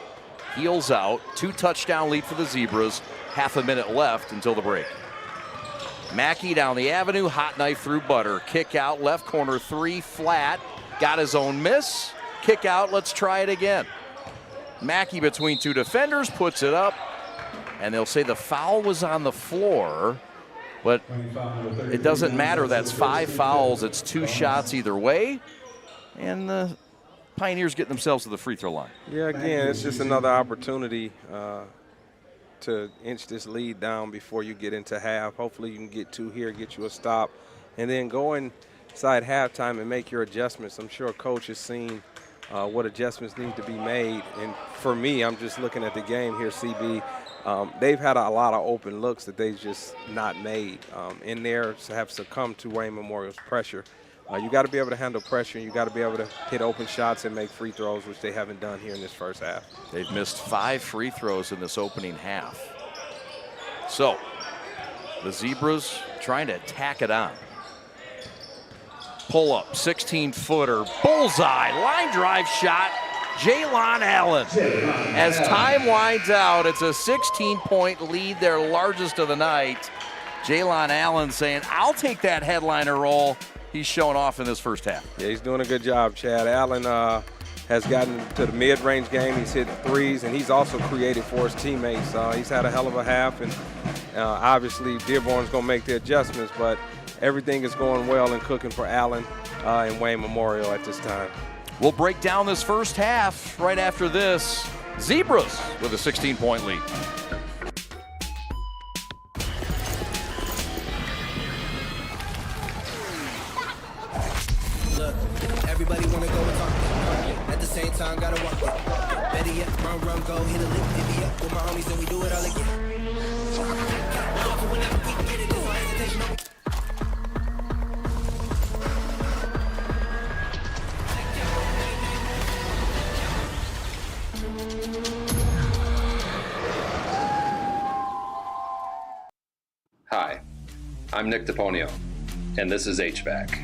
Heels out, 2-touchdown lead for the Zebras. Half a minute left until the break. Mackey down the avenue, hot knife through butter. Kick out, left corner 3, flat. Got his own miss. Kick out, let's try it again. Mackey between 2 defenders, puts it up. And they'll say the foul was on the floor. But it doesn't matter, that's 5 fouls. It's 2 shots either way. And the Pioneers get themselves to the free throw line. Yeah, again, it's just another opportunity to inch this lead down before you get into half. Hopefully you can get 2 here, get you a stop, and then go inside halftime and make your adjustments. I'm sure Coach has seen what adjustments need to be made. And for me, I'm just looking at the game here, CB. They've had a lot of open looks that they've just not made. In there have succumbed to Wayne Memorial's pressure. You got to be able to handle pressure, and you got to be able to hit open shots and make free throws, which they haven't done here in this first half. They've missed 5 free throws in this opening half. So the Zebras trying to tack it on. Pull up, 16-footer, bullseye, line drive shot, Jaylon Allen. As time winds out, it's a 16-point lead, their largest of the night. Jaylon Allen saying, I'll take that headliner role. He's showing off in this first half. Yeah, he's doing a good job, Chad. Allen has gotten to the mid-range game. He's hit threes, and he's also created for his teammates. He's had a hell of a half, and obviously Dearborn's going to make the adjustments, but everything is going well and cooking for Allen and Wayne Memorial at this time. We'll break down this first half right after this. Zebras with a 16-point lead. Everybody wanna go and talk. At the same time, gotta walk it. Better yet, run, go, hit a lick, divvy up with my homies, and we do it all again. Whenever we can get it, there's no hesitation. Hi, I'm Nick DePonio, and this is HVAC.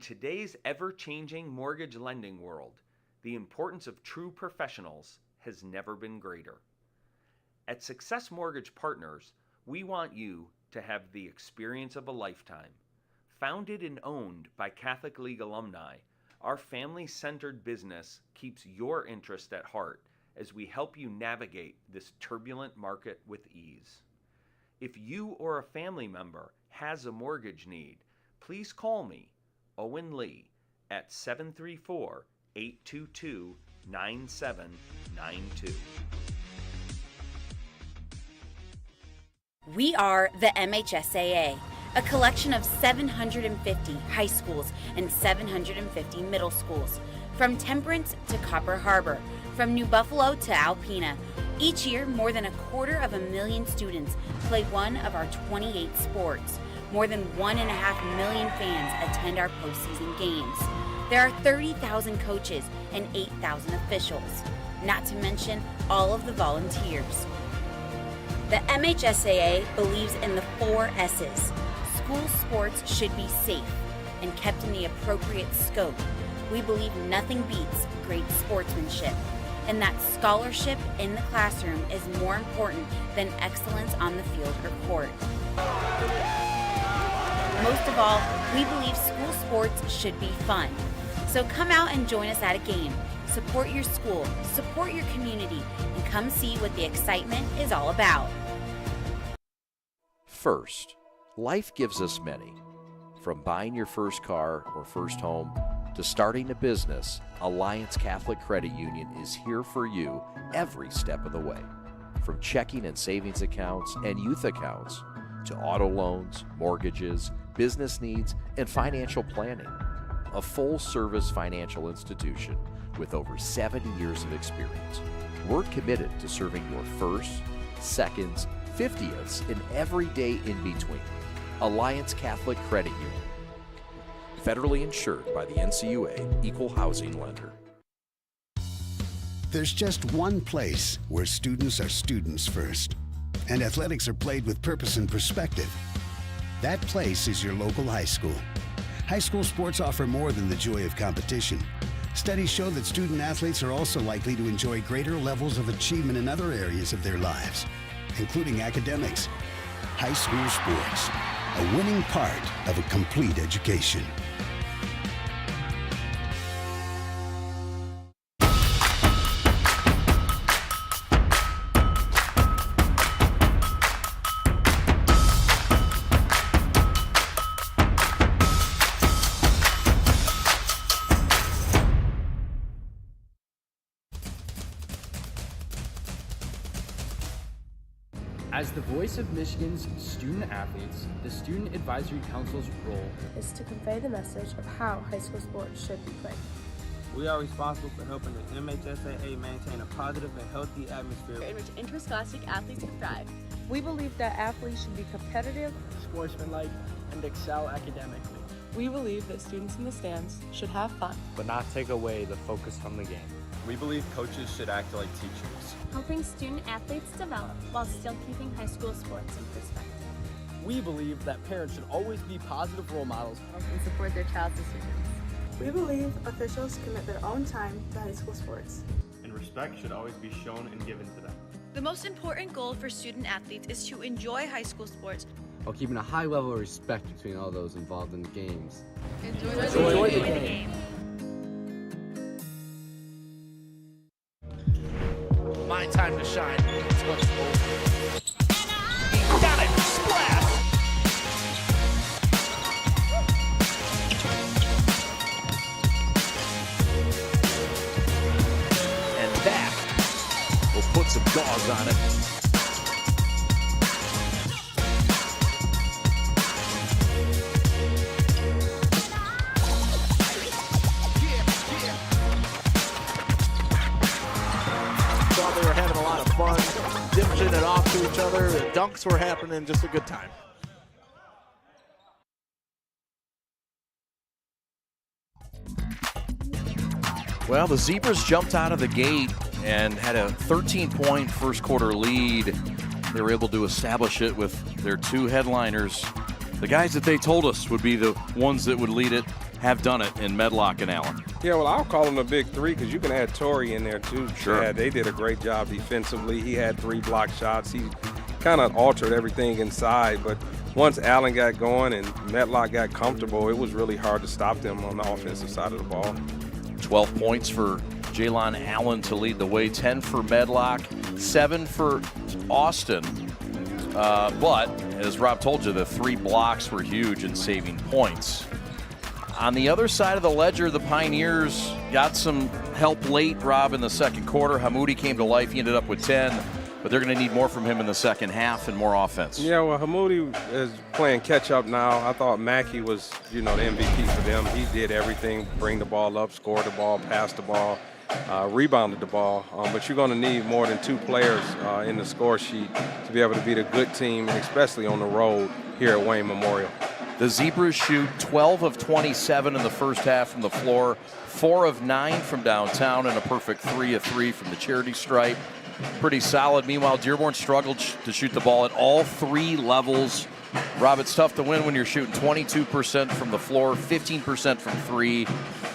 today's ever-changing mortgage lending world, the importance of true professionals has never been greater. At Success Mortgage Partners, we want you to have the experience of a lifetime. Founded and owned by Catholic League alumni, our family-centered business keeps your interest at heart as we help you navigate this turbulent market with ease. If you or a family member has a mortgage need, please call me, Owen Lee, at 734-822-9792. We are the MHSAA, a collection of 750 high schools and 750 middle schools, from Temperance to Copper Harbor, from New Buffalo to Alpena. Each year, more than 250,000 students play one of our 28 sports. More than 1.5 million fans attend our postseason games. There are 30,000 coaches and 8,000 officials, not to mention all of the volunteers. The MHSAA believes in the 4 S's. School sports should be safe and kept in the appropriate scope. We believe nothing beats great sportsmanship, and that scholarship in the classroom is more important than excellence on the field or court. Most of all, we believe school sports should be fun. So come out and join us at a game. Support your school, support your community, and come see what the excitement is all about. First, life gives us many. From buying your first car or first home to starting a business, Alliance Catholic Credit Union is here for you every step of the way. From checking and savings accounts and youth accounts to auto loans, mortgages, business needs, and financial planning. A full-service financial institution with over 70 years of experience. We're committed to serving your firsts, seconds, 50ths, and every day in between. Alliance Catholic Credit Union. Federally insured by the NCUA, Equal Housing Lender. There's just one place where students are students first, and athletics are played with purpose and perspective. That place is your local high school. High school sports offer more than the joy of competition. Studies show that student athletes are also likely to enjoy greater levels of achievement in other areas of their lives, including academics. High school sports, a winning part of a complete education. As the voice of Michigan's student athletes, the Student Advisory Council's role is to convey the message of how high school sports should be played. We are responsible for helping the MHSAA maintain a positive and healthy atmosphere in which interscholastic athletes can thrive. We believe that athletes should be competitive, sportsmanlike, and excel academically. We believe that students in the stands should have fun, but not take away the focus from the game. We believe coaches should act like teachers, helping student athletes develop while still keeping high school sports in perspective. We believe that parents should always be positive role models and support their child's decisions. We believe officials commit their own time to high school sports, and respect should always be shown and given to them. The most important goal for student athletes is to enjoy high school sports while keeping a high level of respect between all those involved in the games. Enjoy the game. My time to shine. He got it. Splash. And that will put some dogs on it. They were having a lot of fun, dishing it off to each other. The dunks were happening, just a good time. Well, the Zebras jumped out of the gate and had a 13-point first quarter lead. They were able to establish it with their two headliners, the guys that they told us would be the ones that would lead it, have done it in Medlock and Allen. Yeah, well, I'll call him a big three because you can add Torrey in there too. Sure. Yeah, they did a great job defensively. He had 3 block shots. He kind of altered everything inside, but once Allen got going and Medlock got comfortable, it was really hard to stop them on the offensive side of the ball. 12 points for Jalon Allen to lead the way, 10 for Medlock, 7 for Austin. But as Rob told you, the 3 blocks were huge in saving points. On the other side of the ledger, the Pioneers got some help late, Rob, in the second quarter. Hamoudi came to life. He ended up with 10, but they're going to need more from him in the second half and more offense. Yeah, well, Hamoudi is playing catch-up now. I thought Mackey was, the MVP for them. He did everything, bring the ball up, score the ball, pass the ball, rebounded the ball. But you're going to need more than 2 players in the score sheet to be able to beat a good team, especially on the road here at Wayne Memorial. The Zebras shoot 12 of 27 in the first half from the floor, 4 of 9 from downtown, and a perfect 3 of 3 from the charity stripe. Pretty solid. Meanwhile, Dearborn struggled to shoot the ball at all 3 levels. Rob, it's tough to win when you're shooting 22% from the floor, 15% from 3,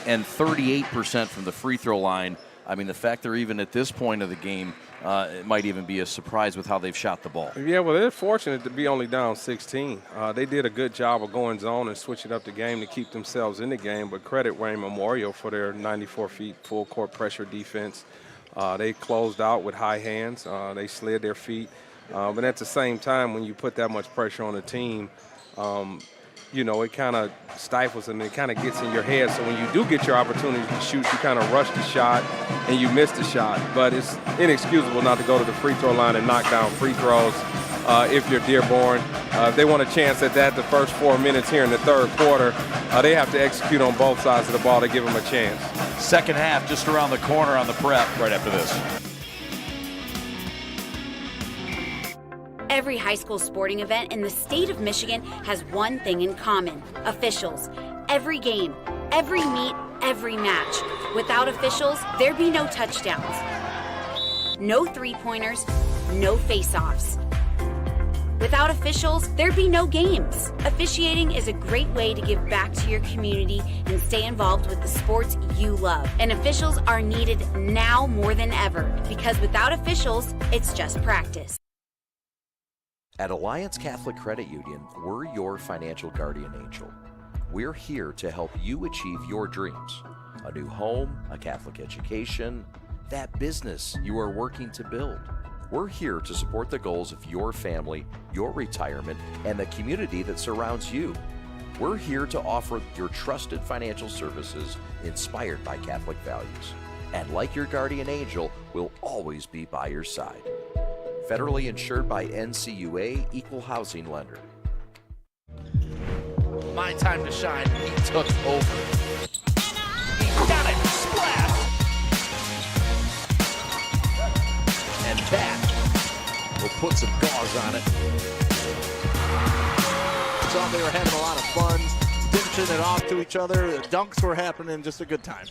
and 38% from the free throw line. I mean, the fact they're even at this point of the game, it might even be a surprise with how they've shot the ball. Yeah, well, they're fortunate to be only down 16. They did a good job of going zone and switching up the game to keep themselves in the game, but credit Wayne Memorial for their 94 feet full court pressure defense. They closed out with high hands. They slid their feet. But at the same time, when you put that much pressure on a team, it kind of stifles and it kind of gets in your head. So when you do get your opportunity to shoot, you kind of rush the shot and you miss the shot. But it's inexcusable not to go to the free throw line and knock down free throws if you're Dearborn. If they want a chance at that the first 4 minutes here in the third quarter, they have to execute on both sides of the ball to give them a chance. Second half just around the corner on the prep right after this. Every high school sporting event in the state of Michigan has one thing in common: officials. Every game, every meet, every match. Without officials, there'd be no touchdowns, no three-pointers, no face-offs. Without officials, there'd be no games. Officiating is a great way to give back to your community and stay involved with the sports you love. And officials are needed now more than ever, because without officials, it's just practice. At Alliance Catholic Credit Union, we're your financial guardian angel. We're here to help you achieve your dreams. A new home, a Catholic education, that business you are working to build. We're here to support the goals of your family, your retirement, and the community that surrounds you. We're here to offer your trusted financial services inspired by Catholic values. And like your guardian angel, we'll always be by your side. Federally insured by NCUA, Equal Housing Lender. My time to shine. He took over. He got it. Splash. And that will put some gauze on it. So they were having a lot of fun, dishing it off to each other. The dunks were happening. Just a good time.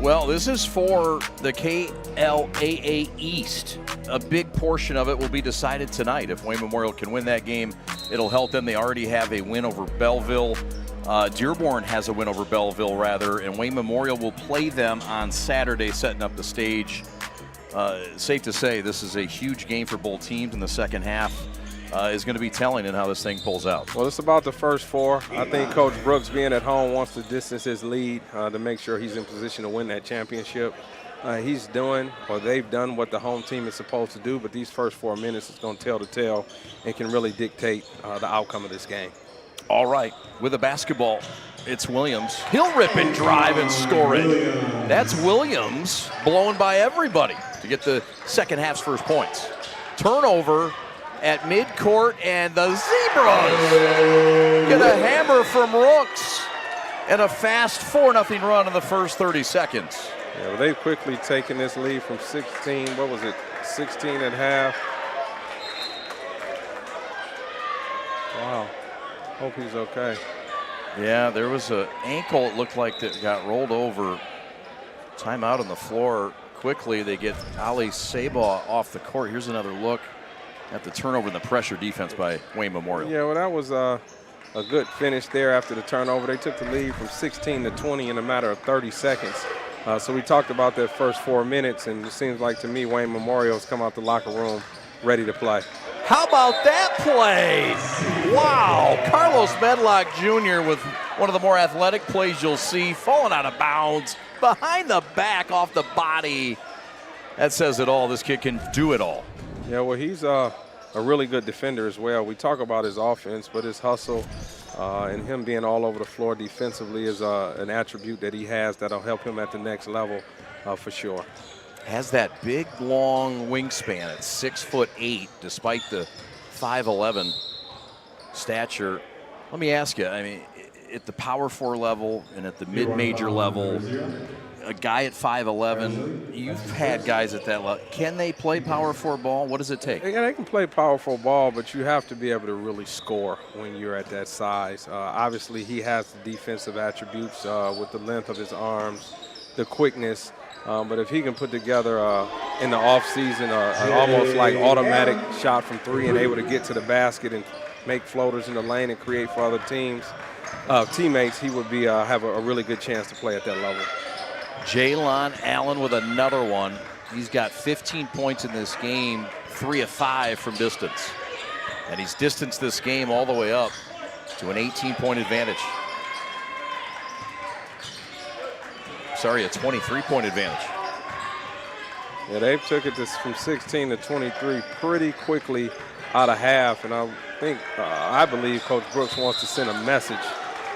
Well, this is for the KLAA East. A big portion of it will be decided tonight. If Wayne Memorial can win that game, it'll help them. They already have a win over Belleville. Dearborn has a win over Belleville, rather, and Wayne Memorial will play them on Saturday, setting up the stage. Safe to say this is a huge game for both teams in the second half. Is going to be telling in how this thing pulls out. Well, it's about the first 4. I think Coach Brooks, being at home, wants to distance his lead to make sure he's in position to win that championship. They've done what the home team is supposed to do, but these first 4 minutes is going to tell the tale and can really dictate the outcome of this game. All right, with the basketball, it's Williams. He'll rip and drive and score it. That's Williams blowing by everybody to get the second half's first points. Turnover at midcourt, and the Zebras get a hammer from Rooks and a fast 4-0 run in the first 30 seconds. Yeah, well, they've quickly taken this lead from 16, 16 at half. Wow, hope he's okay. Yeah, there was an ankle, it looked like, that got rolled over. Timeout on the floor. Quickly, they get Ali Sabah off the court. Here's another look at the turnover and the pressure defense by Wayne Memorial. Yeah, well, that was a good finish there after the turnover. They took the lead from 16 to 20 in a matter of 30 seconds. So we talked about that first 4 minutes, and it seems like to me Wayne Memorial's come out the locker room ready to play. How about that play? Wow, Carlos Medlock Jr. with one of the more athletic plays you'll see, falling out of bounds, behind the back, off the body. That says it all. This kid can do it all. Yeah, well, he's a really good defender as well. We talk about his offense, but his hustle and him being all over the floor defensively is an attribute that he has that'll help him at the next level for sure. Has that big, long wingspan at 6'8", despite the 5'11" stature. Let me ask you, I mean, at the Power 4 level and at the mid-major level, a guy at 5'11", you've had guys at that level. Can they play Power 4 ball? What does it take? Yeah, they can play Power 4 ball, but you have to be able to really score when you're at that size. Obviously, he has the defensive attributes with the length of his arms, the quickness. But if he can put together in the offseason an almost like automatic shot from three and able to get to the basket and make floaters in the lane and create for other teammates, he would be have a really good chance to play at that level. Jaylon Allen with another one. He's got 15 points in this game, 3 of 5 from distance. And he's distanced this game all the way up to an 18-point advantage. Sorry, a 23-point advantage. Yeah, they took it from 16 to 23 pretty quickly out of half, and I believe Coach Brooks wants to send a message,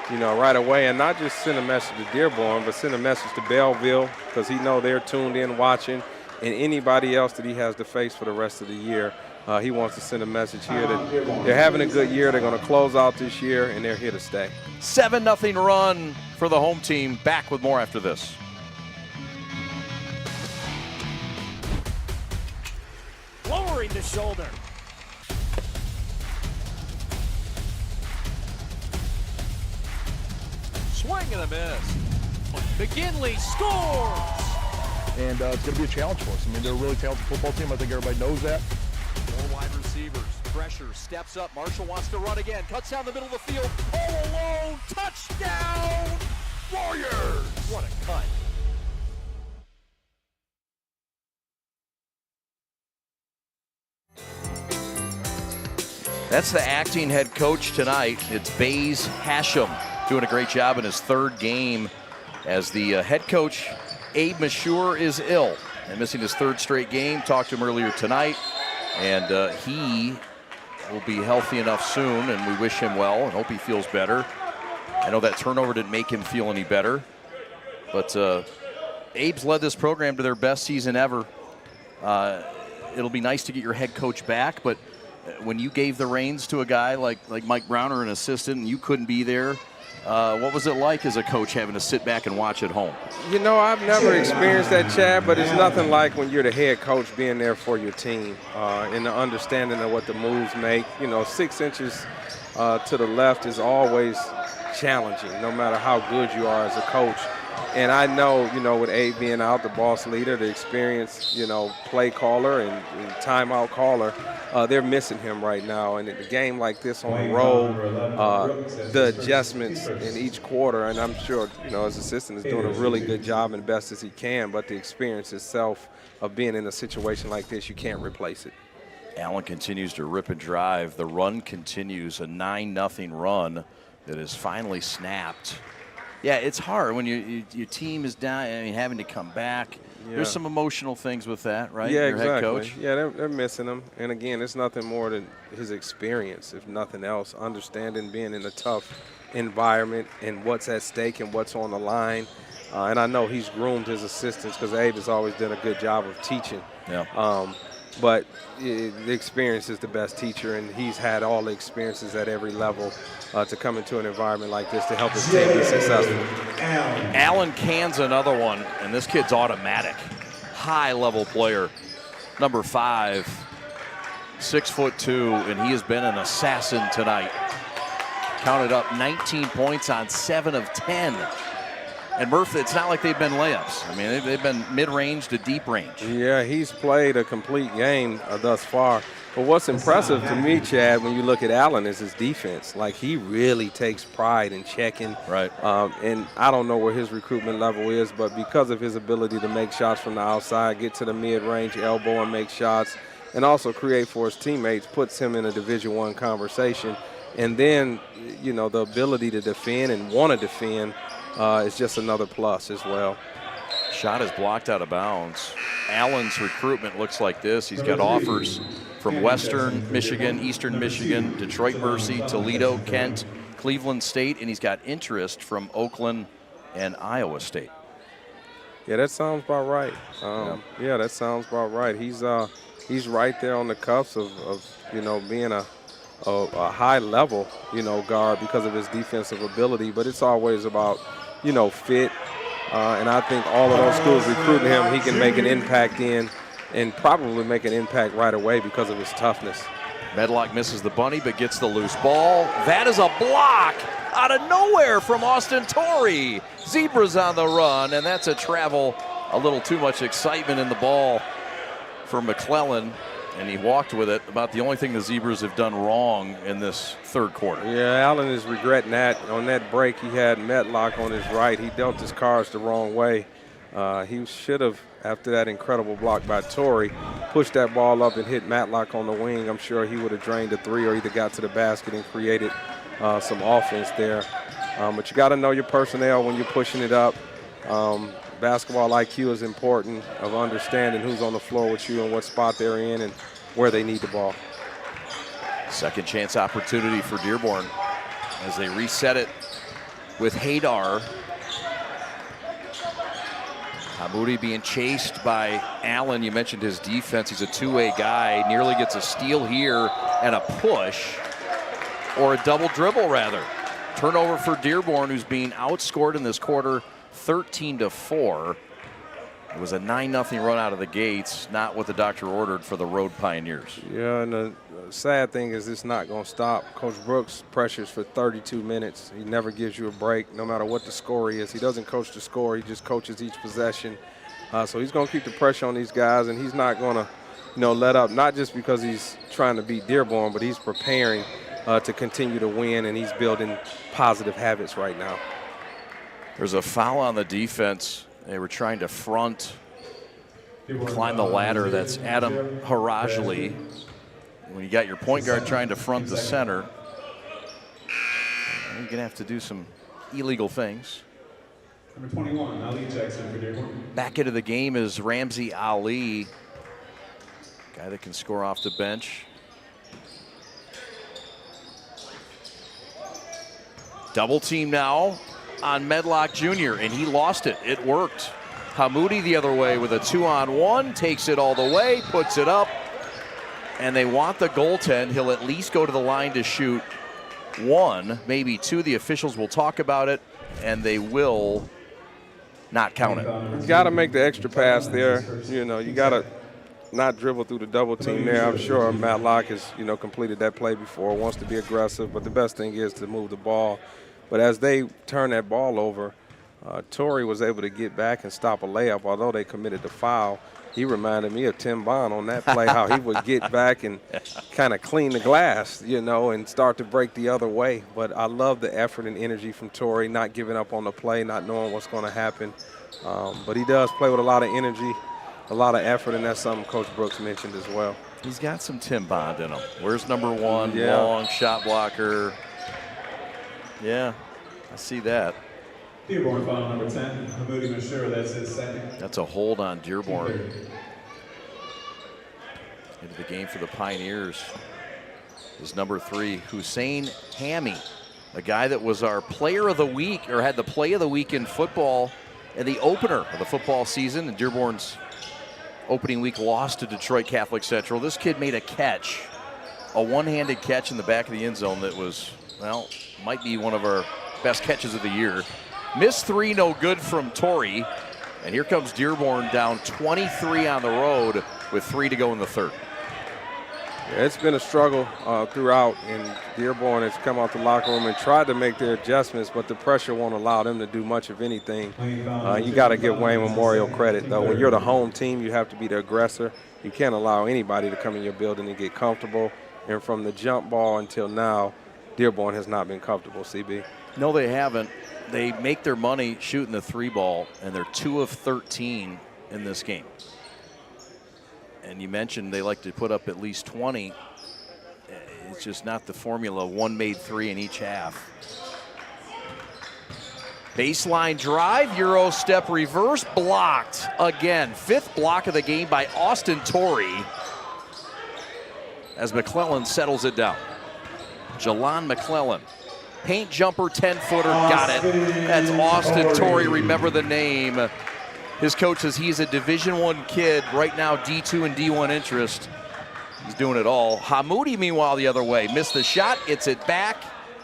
right away, and not just send a message to Dearborn, but send a message to Belleville, because he know they're tuned in watching, and anybody else that he has to face for the rest of the year. He wants to send a message here that they're having a good year, they're going to close out this year, and they're here to stay. 7-0 run for the home team. Back with more after this. Lowering the shoulder. Swing and a miss. McGinley scores! And it's going to be a challenge for us. I mean, they're a really talented football team. I think everybody knows that. 4 wide receivers. Pressure. Steps up. Marshall wants to run again. Cuts down the middle of the field. All alone. Touchdown! Warriors! What a cut. That's the acting head coach tonight. It's Baze Hashem doing a great job in his 3rd game as the head coach. Abe Mashur is ill and missing his 3rd straight game. Talked to him earlier tonight, and he will be healthy enough soon, and we wish him well and hope he feels better. I know that turnover didn't make him feel any better, but Abe's led this program to their best season ever. It'll be nice to get your head coach back, but when you gave the reins to a guy like Mike Brown or an assistant and you couldn't be there, what was it like as a coach having to sit back and watch at home? I've never experienced that, Chad, but it's nothing like when you're the head coach being there for your team and the understanding of what the moves make. 6 inches to the left is always challenging, no matter how good you are as a coach. And I know, with Abe being out, the boss leader, the experienced, play caller and timeout caller, they're missing him right now. And in a game like this on the road, the adjustments in each quarter, and I'm sure, his assistant is doing a really good job and best as he can, but the experience itself of being in a situation like this, you can't replace it. Allen continues to rip and drive. The run continues, a 9-0 run that is finally snapped. Yeah, it's hard when your team is down. I mean, having to come back. Yeah. There's some emotional things with that, right? Yeah, your exactly. Head coach. Yeah, they're missing him. And again, it's nothing more than his experience, if nothing else. Understanding being in a tough environment and what's at stake and what's on the line. And I know he's groomed his assistants because Abe has always done a good job of teaching. Yeah. But the experience is the best teacher, and he's had all the experiences at every level to come into an environment like this to help his team be successful. Allen cans another one, and this kid's automatic. High-level player, number 5, 6'2", and he has been an assassin tonight. Counted up 19 points on 7 of 10. And Murph, it's not like they've been layups. I mean, they've been mid-range to deep range. Yeah, he's played a complete game thus far. But what's impressive to me, Chad, when you look at Allen, is his defense. Like, he really takes pride in checking. Right. And I don't know where his recruitment level is, but because of his ability to make shots from the outside, get to the mid-range elbow and make shots, and also create for his teammates, puts him in a Division I conversation. And then, you know, the ability to defend and want to defend is just another plus as well. Shot is blocked out of bounds. Allen's recruitment looks like this. He's got offers from Western Michigan, Eastern Michigan, Detroit Mercy, Toledo, Kent, Cleveland State, and he's got interest from Oakland and Iowa State. Yeah, that sounds about right. Yeah, that sounds about right. He's right there on the cuffs of you know, being a high level, you know, guard because of his defensive ability. But it's always about, you know, fit. And I think all of those schools recruiting him, he can make an impact in, and probably make an impact right away because of his toughness. Medlock misses the bunny but gets the loose ball. That is a block out of nowhere from Austin Torrey. Zebras on the run, and that's a travel. A little too much excitement in the ball for McClellan, and he walked with it. About the only thing the Zebras have done wrong in this third quarter. Yeah, Allen is regretting that. On that break, he had Medlock on his right. He dealt his cards the wrong way. He should have, after that incredible block by Torrey, pushed that ball up and hit Matlock on the wing. I'm sure he would have drained a three or either got to the basket and created some offense there. But you got to know your personnel when you're pushing it up. Basketball IQ is important, of understanding who's on the floor with you and what spot they're in and where they need the ball. Second chance opportunity for Dearborn as they reset it with Haydar. Hamoudi being chased by Allen. You mentioned his defense. He's a two-way guy. Nearly gets a steal here and a push, or a double dribble rather. Turnover for Dearborn, who's being outscored in this quarter 13-4. It was a 9-0 run out of the gates, not what the doctor ordered for the Road Pioneers. Yeah, and the sad thing is it's not going to stop. Coach Brooks pressures for 32 minutes. He never gives you a break, no matter what the score is. He doesn't coach the score. He just coaches each possession. So he's going to keep the pressure on these guys, and he's not going to, you know, let up, not just because he's trying to beat Dearborn, but he's preparing to continue to win, and he's building positive habits right now. There's a foul on the defense. They were trying to front, climb the ladder. That's Adam Harajli. When you got your point guard trying to front the center, you're going to have to do some illegal things. Number 21, Ali Jackson for Dearborn. Back into the game is Ramsey Ali, guy that can score off the bench. Double team now on Medlock Jr., and he lost it. It worked. Hamoudi the other way with a 2-on-1, takes it all the way, puts it up, and they want the goaltend. He'll at least go to the line to shoot one, maybe two. The officials will talk about it, and they will not count it. You got to make the extra pass there. You know, you got to not dribble through the double team there. I'm sure Matlock has, you know, completed that play before, wants to be aggressive, but the best thing is to move the ball. But as they turn that ball over, Torrey was able to get back and stop a layup, although they committed the foul. He reminded me of Tim Bond on that play, how he would get back and kind of clean the glass, you know, and start to break the other way. But I love the effort and energy from Torrey, not giving up on the play, not knowing what's going to happen. But he does play with a lot of energy, a lot of effort, and that's something Coach Brooks mentioned as well. He's got some Tim Bond in him. Where's number one? Yeah. Long shot blocker. Yeah, I see that. Dearborn foul number 10, Hamoudi Mashura, that's his second. That's a hold on Dearborn. Into the game for the Pioneers is number 3, Hussein Hammy, a guy that was our player of the week, or had the play of the week in football in the opener of the football season. And Dearborn's opening week lost to Detroit Catholic Central. This kid made a catch, a one-handed catch in the back of the end zone that was, well, might be one of our best catches of the year. Missed 3, no good from Torrey. And here comes Dearborn down 23 on the road with 3 to go in the third. Yeah, it's been a struggle throughout, and Dearborn has come out the locker room and tried to make their adjustments, but the pressure won't allow them to do much of anything. You got to give Wayne Memorial credit, though. When you're the home team, you have to be the aggressor. You can't allow anybody to come in your building and get comfortable. And from the jump ball until now, Dearborn has not been comfortable, CB. No, they haven't. They make their money shooting the 3-ball, and they're 2 of 13 in this game. And you mentioned they like to put up at least 20. It's just not the formula. One made 3 in each half. Baseline drive, Euro step reverse, blocked again. 5th block of the game by Austin Torrey as McClellan settles it down. Jalon McClellan. Paint jumper, 10-footer, got it. That's Austin Torrey, remember the name. His coach says he's a Division I kid, right now D2 and D1 interest. He's doing it all. Hamoudi, meanwhile, the other way. Missed the shot, gets it back,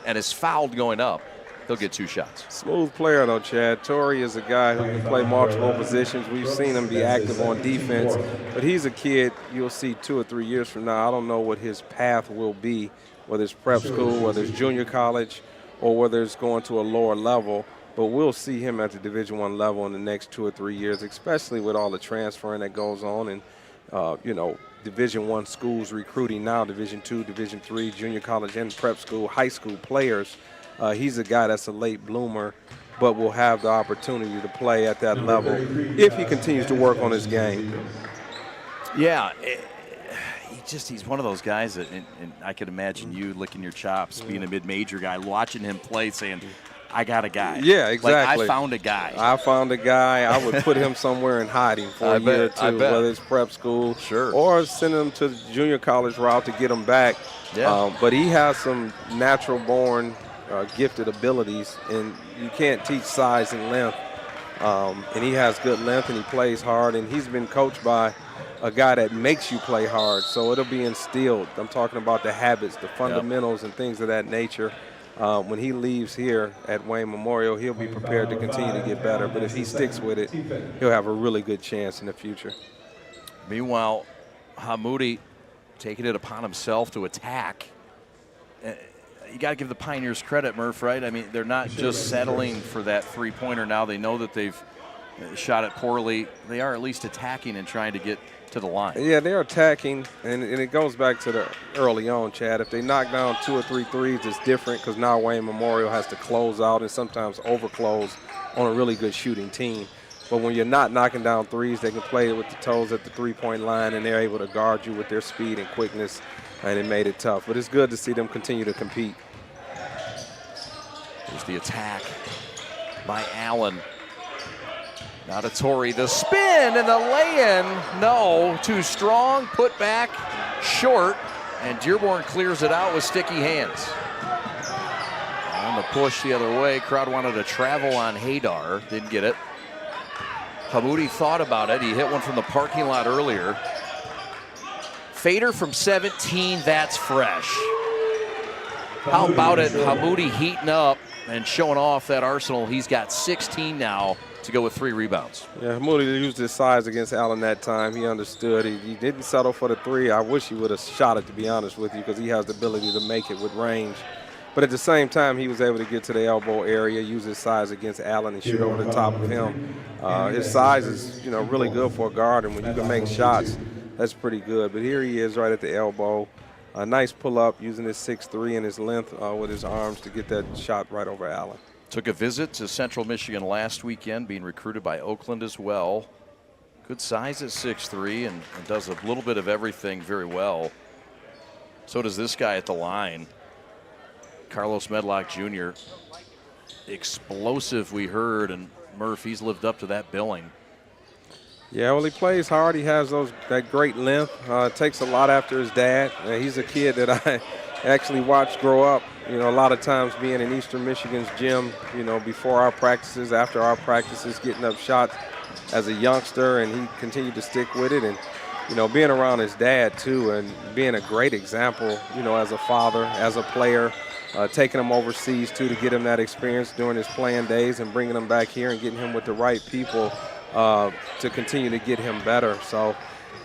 and is fouled going up. He'll get 2 shots. Smooth player, though, Chad. Torrey is a guy who can play multiple positions. We've seen him be active on defense, but he's a kid you'll see 2 or 3 years from now. I don't know what his path will be, whether it's prep school, whether it's junior college, or whether it's going to a lower level. But we'll see him at the Division I level in the next 2 or 3 years, especially with all the transferring that goes on and, Division I schools recruiting now, Division II, Division III, junior college and prep school, high school players. He's a guy that's a late bloomer, but will have the opportunity to play at that level if he continues to work on his game. Yeah, he's one of those guys that, and I could imagine you licking your chops, being a mid-major guy, watching him play, saying, I got a guy. Yeah, exactly. Like, I found a guy. I would put him somewhere in hiding for a year or two, whether it's prep school or send him to the junior college route to get him back. Yeah. But he has some natural-born gifted abilities, and you can't teach size and length. And he has good length, and he plays hard, and he's been coached by a guy that makes you play hard, so it'll be instilled. I'm talking about the habits, the fundamentals, and things of that nature. When he leaves here at Wayne Memorial, he'll be prepared to continue to get better. But if he sticks with it, he'll have a really good chance in the future. Meanwhile, Hamoudi taking it upon himself to attack. You got to give the Pioneers credit, Murph, right? I mean, they're not just settling for that 3-pointer now. They know that they've shot it poorly. They are at least attacking and trying to get to the line. Yeah, they're attacking, and it goes back to the early on, Chad. If they knock down 2 or 3 threes, it's different because now Wayne Memorial has to close out and sometimes overclose on a really good shooting team. But when you're not knocking down threes, they can play with the toes at the 3-point line, and they're able to guard you with their speed and quickness, and it made it tough. But it's good to see them continue to compete. There's the attack by Allen. Now to Torrey, the spin and the lay-in. No, too strong, put back, short, and Dearborn clears it out with sticky hands. On the push the other way, crowd wanted to travel on Haydar, didn't get it. Hamoudi thought about it, he hit one from the parking lot earlier. Fader from 17, that's fresh. How about it, Hamoudi heating up and showing off that arsenal. He's got 16 now to go with 3 rebounds. Yeah, Hamoudi used his size against Allen that time. He understood. He didn't settle for the 3. I wish he would have shot it, to be honest with you, because he has the ability to make it with range. But at the same time, he was able to get to the elbow area, use his size against Allen, and shoot over the top of him. His size is, really good for a guard, and when you can make shots, that's pretty good. But here he is right at the elbow. A nice pull-up using his 6'3" and his length with his arms to get that shot right over Allen. Took a visit to Central Michigan last weekend, being recruited by Oakland as well. Good size at 6'3", and does a little bit of everything very well. So does this guy at the line, Carlos Medlock Jr. Explosive, we heard, and Murph, he's lived up to that billing. Yeah, well, he plays hard. He has that great length. Takes a lot after his dad. He's a kid that I actually watched grow up. A lot of times being in Eastern Michigan's gym, before our practices, after our practices, getting up shots as a youngster, and he continued to stick with it. And, being around his dad, too, and being a great example, as a father, as a player, taking him overseas, too, to get him that experience during his playing days and bringing him back here and getting him with the right people to continue to get him better. So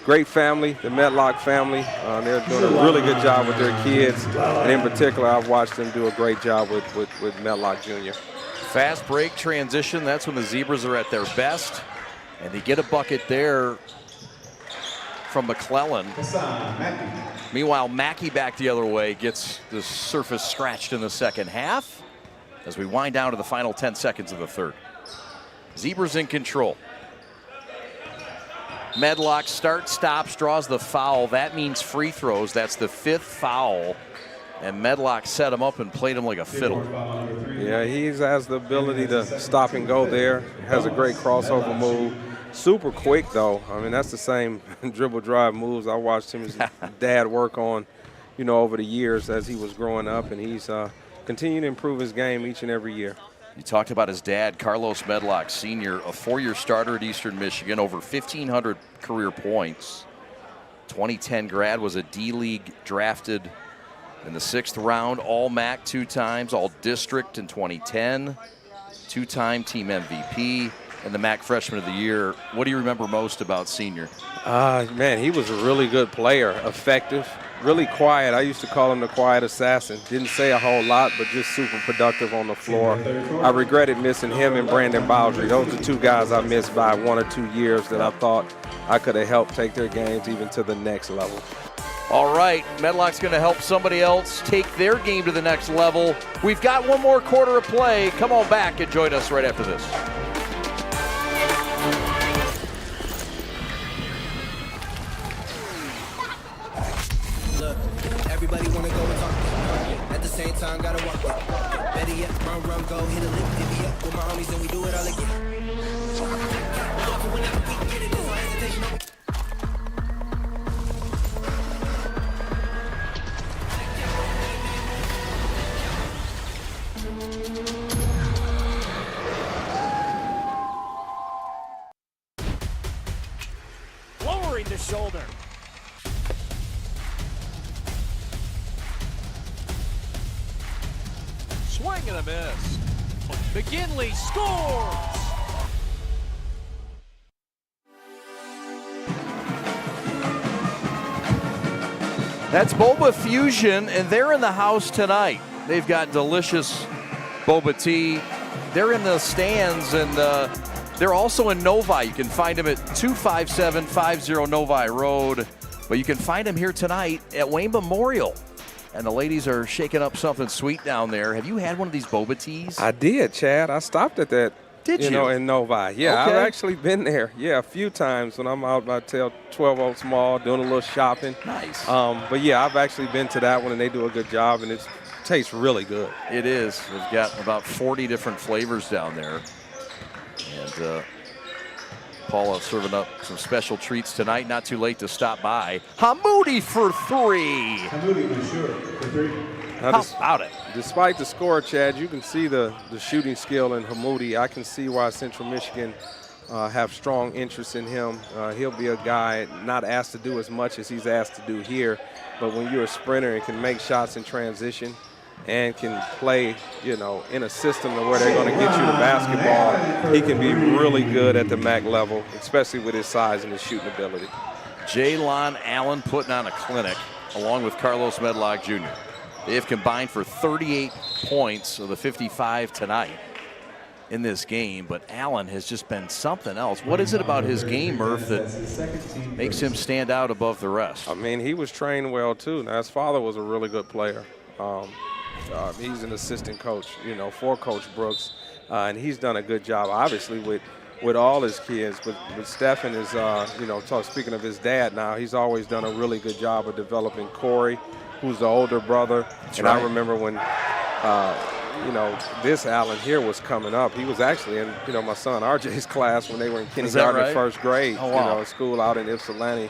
great family, the Medlock family. They're doing a really good job with their kids. And in particular, I've watched them do a great job with Medlock Jr. Fast break transition, that's when the Zebras are at their best. And they get a bucket there from McClellan. Meanwhile, Mackey back the other way gets the surface scratched in the second half as we wind down to the final 10 seconds of the third. Zebras in control. Medlock starts, stops, draws the foul. That means free throws. That's the 5th foul. And Medlock set him up and played him like a fiddle. Yeah, he has the ability to stop and go there. Has a great crossover move. Super quick, though. I mean, that's the same dribble drive moves I watched his dad work on, over the years as he was growing up. And he's continuing to improve his game each and every year. You talked about his dad, Carlos Medlock Sr., a 4-year starter at Eastern Michigan, over 1,500 career points. 2010 grad, was a D-League drafted in the 6th round, All-MAC 2 times, All-District in 2010, 2-time team MVP, and the MAC Freshman of the Year. What do you remember most about Senior? Man, he was a really good player, effective, really quiet. I used to call him the quiet assassin. Didn't say a whole lot, but just super productive on the floor. I regretted missing him and Brandon Bowdry. Those are 2 guys I missed by 1 or 2 years that I thought I could have helped take their games even to the next level. All right, Medlock's going to help somebody else take their game to the next level. We've got one more quarter of play. Come on back and join us right after this. Everybody wanna go and talk. At the same time, gotta walk it. Better yet, run, go, hit a lick, divvy up with my homies, and we do it all again. Lowering the shoulder. Swing and a miss. McGinley scores! That's Boba Fusion, and they're in the house tonight. They've got delicious boba tea. They're in the stands, and they're also in Novi. You can find them at 25750 Novi Road, but you can find them here tonight at Wayne Memorial. And the ladies are shaking up something sweet down there. Have you had one of these boba teas? I did, Chad. I stopped at that. Did you? In Novi. Yeah, okay. I've actually been there. Yeah, a few times when I'm out by 12 Oaks Mall doing a little shopping. Nice. But yeah, I've actually been to that one, and they do a good job, and it tastes really good. It is. They've got about 40 different flavors down there. And Paula serving up some special treats tonight. Not too late to stop by. Hamoudi for 3. Hamoudi for sure, for 3. How about it? Despite the score, Chad, you can see the shooting skill in Hamoudi. I can see why Central Michigan have strong interest in him. He'll be a guy not asked to do as much as he's asked to do here, but when you're a sprinter and can make shots in transition and can play, in a system where they're going to get you the basketball, he can be really good at the MAC level, especially with his size and his shooting ability. Jaylon Allen putting on a clinic along with Carlos Medlock Jr. They have combined for 38 points of the 55 tonight in this game, but Allen has just been something else. What is it about his game, Murph, that makes him stand out above the rest? I mean, he was trained well, too. Now, his father was a really good player. He's an assistant coach, for Coach Brooks, and he's done a good job, obviously, with all his kids. But Stephen is, speaking of his dad now, he's always done a really good job of developing Corey, who's the older brother. That's and right. I remember when, this Allen here was coming up. He was actually in, my son RJ's class when they were in kindergarten, right? first grade, Oh, wow. school out in Ypsilanti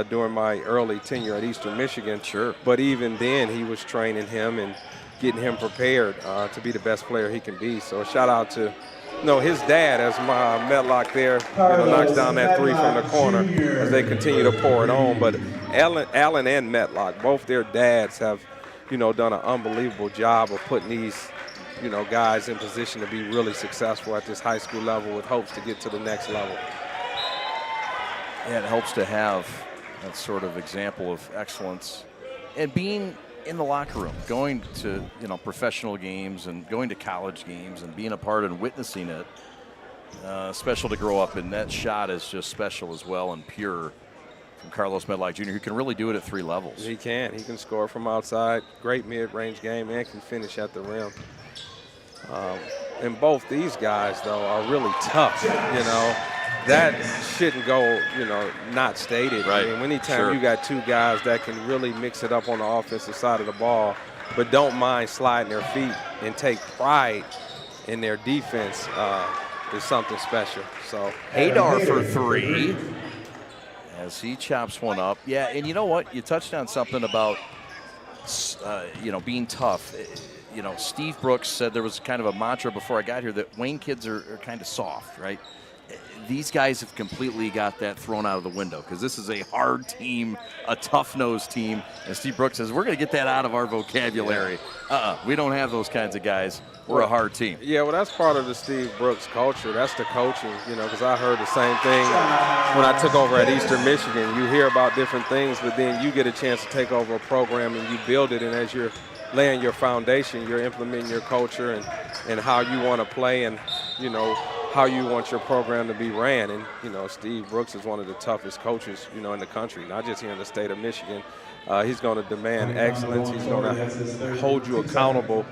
during my early tenure at Eastern Michigan. Sure. But even then, he was training him and getting him prepared to be the best player he can be. So a shout out to his dad as my Medlock there, knocks down that 3 from the corner as they continue to pour it on. But Allen and Medlock, both their dads have, done an unbelievable job of putting these, guys in position to be really successful at this high school level with hopes to get to the next level. Yeah, it helps to have that sort of example of excellence and being in the locker room, going to professional games and going to college games and being a part and witnessing it. Special to grow up, and that shot is just special as well and pure from Carlos Medlock Jr., who can really do it at 3 levels. He can. He can score from outside, great mid-range game, and can finish at the rim. And both these guys, though, are really tough, That shouldn't go, not stated. Right. I mean, anytime you got 2 guys that can really mix it up on the offensive side of the ball, but don't mind sliding their feet and take pride in their defense, is something special. So Hadar for 3 as he chops one up. Yeah, and you know what? You touched on something about, being tough. Steve Brooks said there was kind of a mantra before I got here that Wayne kids are kind of soft, right? These guys have completely got that thrown out of the window because this is a hard team, a tough-nosed team. And Steve Brooks says, we're going to get that out of our vocabulary. We don't have those kinds of guys. We're a hard team. Yeah, well, that's part of the Steve Brooks culture. That's the coaching, because I heard the same thing when I took over at Eastern Michigan. You hear about different things, but then you get a chance to take over a program and you build it. And as you're laying your foundation, you're implementing your culture and how you want to play and, how you want your program to be ran. And, Steve Brooks is one of the toughest coaches, in the country, not just here in the state of Michigan. He's going to demand excellence. He's going to hold you accountable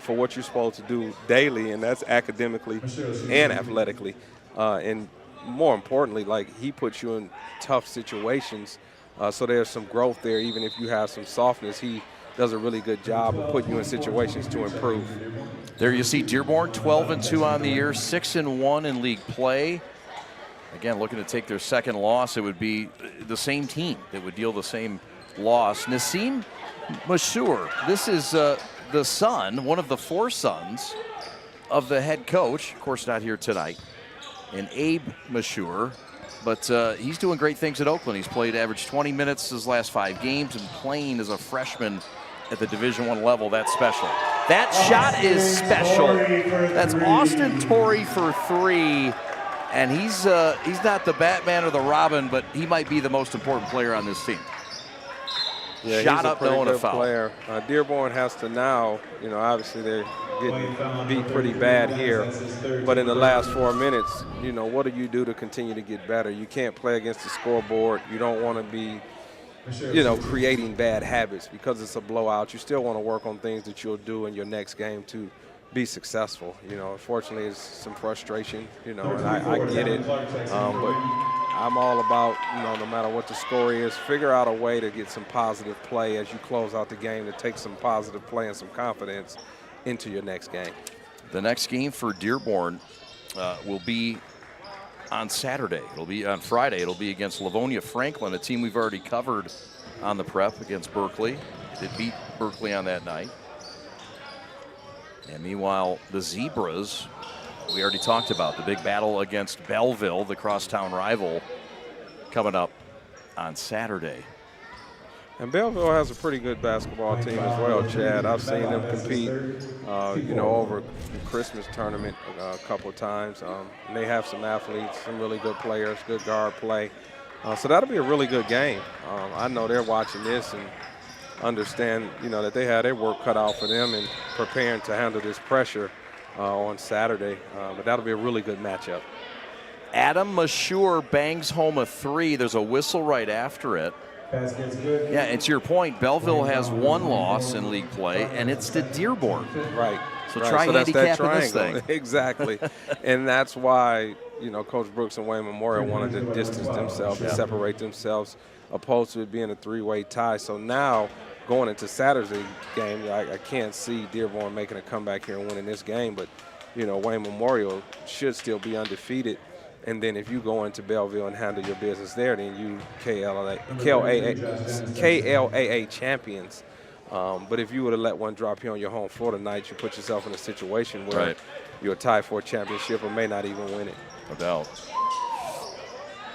for what you're supposed to do daily, and that's academically and athletically. And more importantly, he puts you in tough situations, so there's some growth there. Even if you have some softness, he does a really good job of putting you in situations to improve. There you see Dearborn 12-2 on the year, 6-1 in league play. Again, looking to take their second loss. It would be the same team that would deal the same loss. Nassim Mashour, this is the son, one of the 4 sons of the head coach, of course not here tonight, and Abe Mashour, but he's doing great things at Oakland. He's played average 20 minutes his last 5 games and playing as a freshman at the Division I level. That's special. That shot is special. That's Austin Torrey for 3, and he's not the Batman or the Robin, but he might be the most important player on this team. Yeah, shot he's up, a pretty no, and a good foul. player. Dearborn has to now, obviously they're getting beat pretty bad here, but in the last 4 minutes, what do you do to continue to get better? You can't play against the scoreboard. You don't want to be, creating bad habits because it's a blowout. You still want to work on things that you'll do in your next game to be successful. Unfortunately, it's some frustration, and I get it, but I'm all about, no matter what the score is, figure out a way to get some positive play as you close out the game, to take some positive play and some confidence into your next game. The next game for Dearborn will be on Saturday. It'll be on Friday. It'll be against Livonia Franklin, a team we've already covered on the prep against Berkeley. They beat Berkeley on that night. And meanwhile, the Zebras, we already talked about the big battle against Belleville, the crosstown rival, coming up on Saturday. And Belleville has a pretty good basketball team as well, Chad. I've seen them compete, over the Christmas tournament a couple of times. And they have some athletes, some really good players, good guard play. So that'll be a really good game. I know they're watching this and understand, that they have their work cut out for them and preparing to handle this pressure on Saturday. But that'll be a really good matchup. Adam Mashour bangs home a 3. There's a whistle right after it. Yeah, and to your point, Belleville has 1 loss in league play, and it's to Dearborn. Right. So try handicapping this thing. Exactly. And that's why, Coach Brooks and Wayne Memorial wanted to distance themselves and separate themselves, opposed to it being a 3-way tie. So now, going into Saturday's game, I can't see Dearborn making a comeback here and winning this game, but, Wayne Memorial should still be undefeated. And then if you go into Belleville and handle your business there, then you KLAA champions. But if you would have let one drop here on your home floor tonight, you put yourself in a situation where you're tied for a championship or may not even win it. No doubt.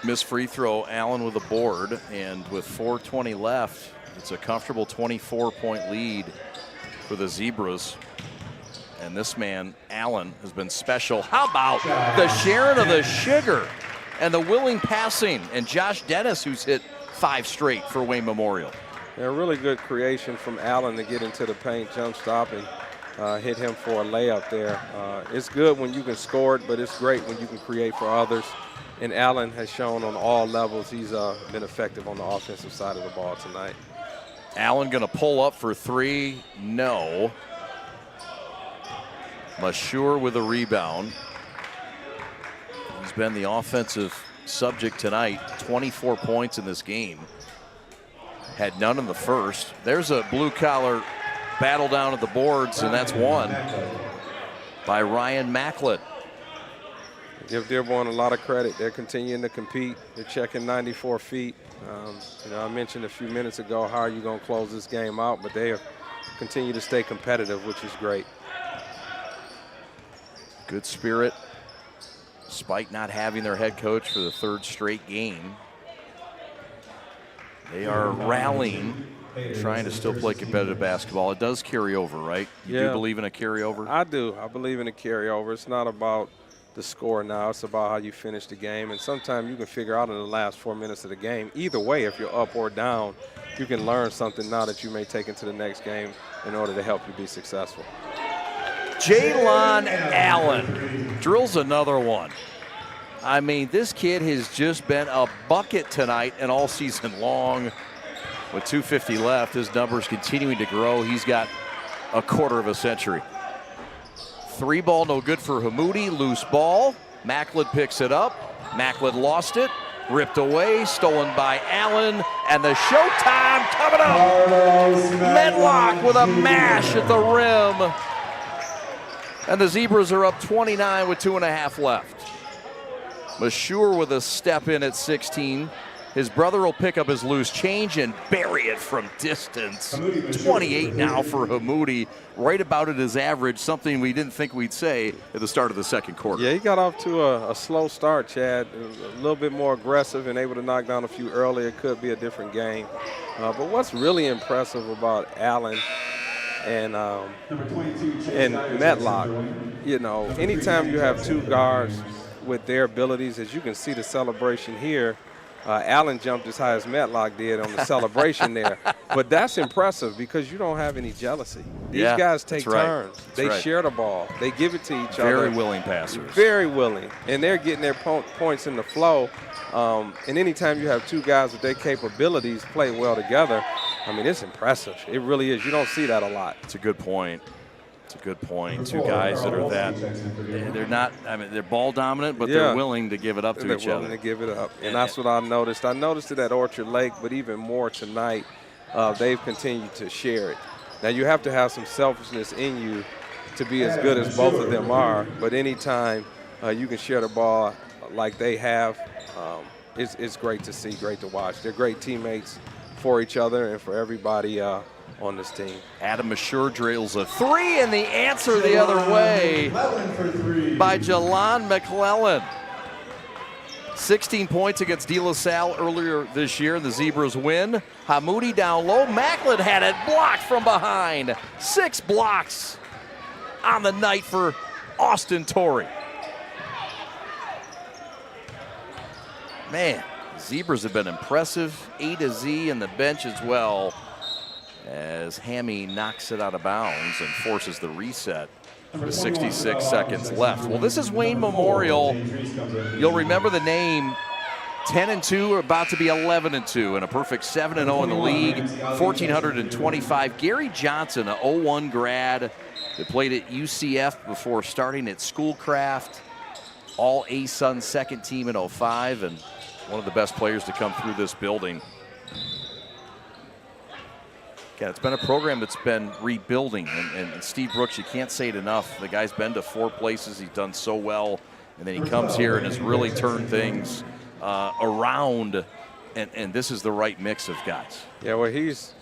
Missed free throw, Allen with a board, and with 4:20 left, it's a comfortable 24-point lead for the Zebras. And this man, Allen, has been special. How about the sharing of the sugar? and the willing passing, and Josh Dennis, who's hit 5 straight for Wayne Memorial. Yeah, really good creation from Allen to get into the paint, jump stop, and hit him for a layup there. It's good when you can score it, but it's great when you can create for others. And Allen has shown on all levels he's been effective on the offensive side of the ball tonight. Allen going to pull up for 3. No. Mashur with a rebound. He's been the offensive subject tonight. 24 points in this game. Had none in the first. There's a blue-collar battle down at the boards, and that's won by Ryan Macklin. Give Dearborn a lot of credit. They're continuing to compete. They're checking 94 feet. I mentioned a few minutes ago how are you going to close this game out, but they continue to stay competitive, which is great. Good spirit, despite not having their head coach for the 3rd straight game. They are rallying, trying to still play competitive basketball. It does carry over, right? You do believe in a carryover? I do. I believe in a carryover. It's not about the score now. It's about how you finish the game. And sometimes you can figure out in the last 4 minutes of the game, either way, if you're up or down, you can learn something now that you may take into the next game in order to help you be successful. Jaylon Allen drills another one. I mean, this kid has just been a bucket tonight and all season long. With 2:50 left, his numbers continuing to grow. He's got a quarter of a century. 3 ball, no good for Hamoudi. Loose ball. Macklin picks it up. Macklin lost it. Ripped away, stolen by Allen. And the showtime coming up. Medlock with a mash at the rim. And the Zebras are up 29 with 2.5 left. Mashur with a step in at 16. His brother will pick up his loose change and bury it from distance. 28 now for Hamoudi, right about at his average, something we didn't think we'd say at the start of the second quarter. Yeah, he got off to a slow start, Chad. A little bit more aggressive and able to knock down a few early. It could be a different game. But what's really impressive about Allen and Medlock, anytime you have 2 guards with their abilities, as you can see the celebration here, Allen jumped as high as Medlock did on the celebration there. But that's impressive because you don't have any jealousy. These guys take turns. They share the ball. They give it to each other. Very willing passers. Very willing. And they're getting their points in the flow. And anytime you have 2 guys with their capabilities play well together, I mean, it's impressive. It really is. You don't see that a lot. It's a good point. It's a good point. 2 guys that are that, they're not, I mean, they're ball dominant, but they're willing to give it up to each other. They're willing to give it up. And that's what I noticed. I noticed it at Orchard Lake, but even more tonight, they've continued to share it. Now, you have to have some selfishness in you to be as good as both of them are, but anytime you can share the ball like they have, it's great to see, great to watch. They're great teammates for each other and for everybody on this team. Adam Mashur drills a 3, and the answer the other way by Jaylon McClellan. 16 points against De La Salle earlier this year, and the Zebras win. Hamoudi down low. Macklin had it blocked from behind. 6 blocks on the night for Austin Torrey. Man, Zebras have been impressive. A to Z and the bench as well, as Hammy knocks it out of bounds and forces the reset with 66 seconds left. Well, this is Wayne Memorial. You'll remember the name. 10-2, about to be 11-2, and a perfect 7-0 in the league. 1,425. Gary Johnson, a 01 grad that played at UCF before starting at Schoolcraft. All A-Sun second team in 05, and one of the best players to come through this building. Yeah, it's been a program that's been rebuilding, and Steve Brooks, you can't say it enough. The guy's been to 4 places. He's done so well, and then he comes here and has really turned things around, and this is the right mix of guys. Yeah, well, he's,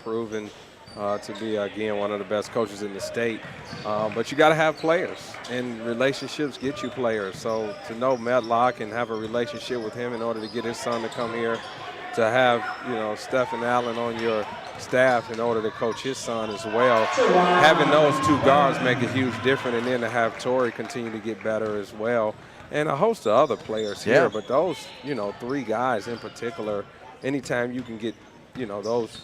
proven to be, again, one of the best coaches in the state. But you got to have players, and relationships get you players. So to know Medlock and have a relationship with him in order to get his son to come here, to have, Stephen Allen on your staff in order to coach his son as well. Having those 2 guards make a huge difference, and then to have Torrey continue to get better as well. and a host of other players Yeah. here. But those, 3 guys in particular, anytime you can get, those,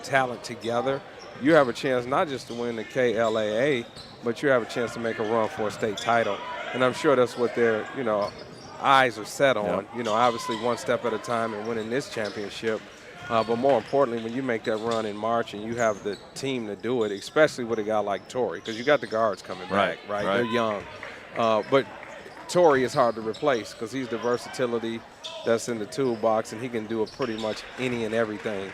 talent together, you have a chance not just to win the KLAA, but you have a chance to make a run for a state title. And I'm sure that's what their, eyes are set on. Obviously one step at a time and winning this championship. But more importantly, when you make that run in March and you have the team to do it, especially with a guy like Torrey, because you got the guards coming back, right? They're young. But Torrey is hard to replace because he's the versatility that's in the toolbox, and he can do pretty much any and everything.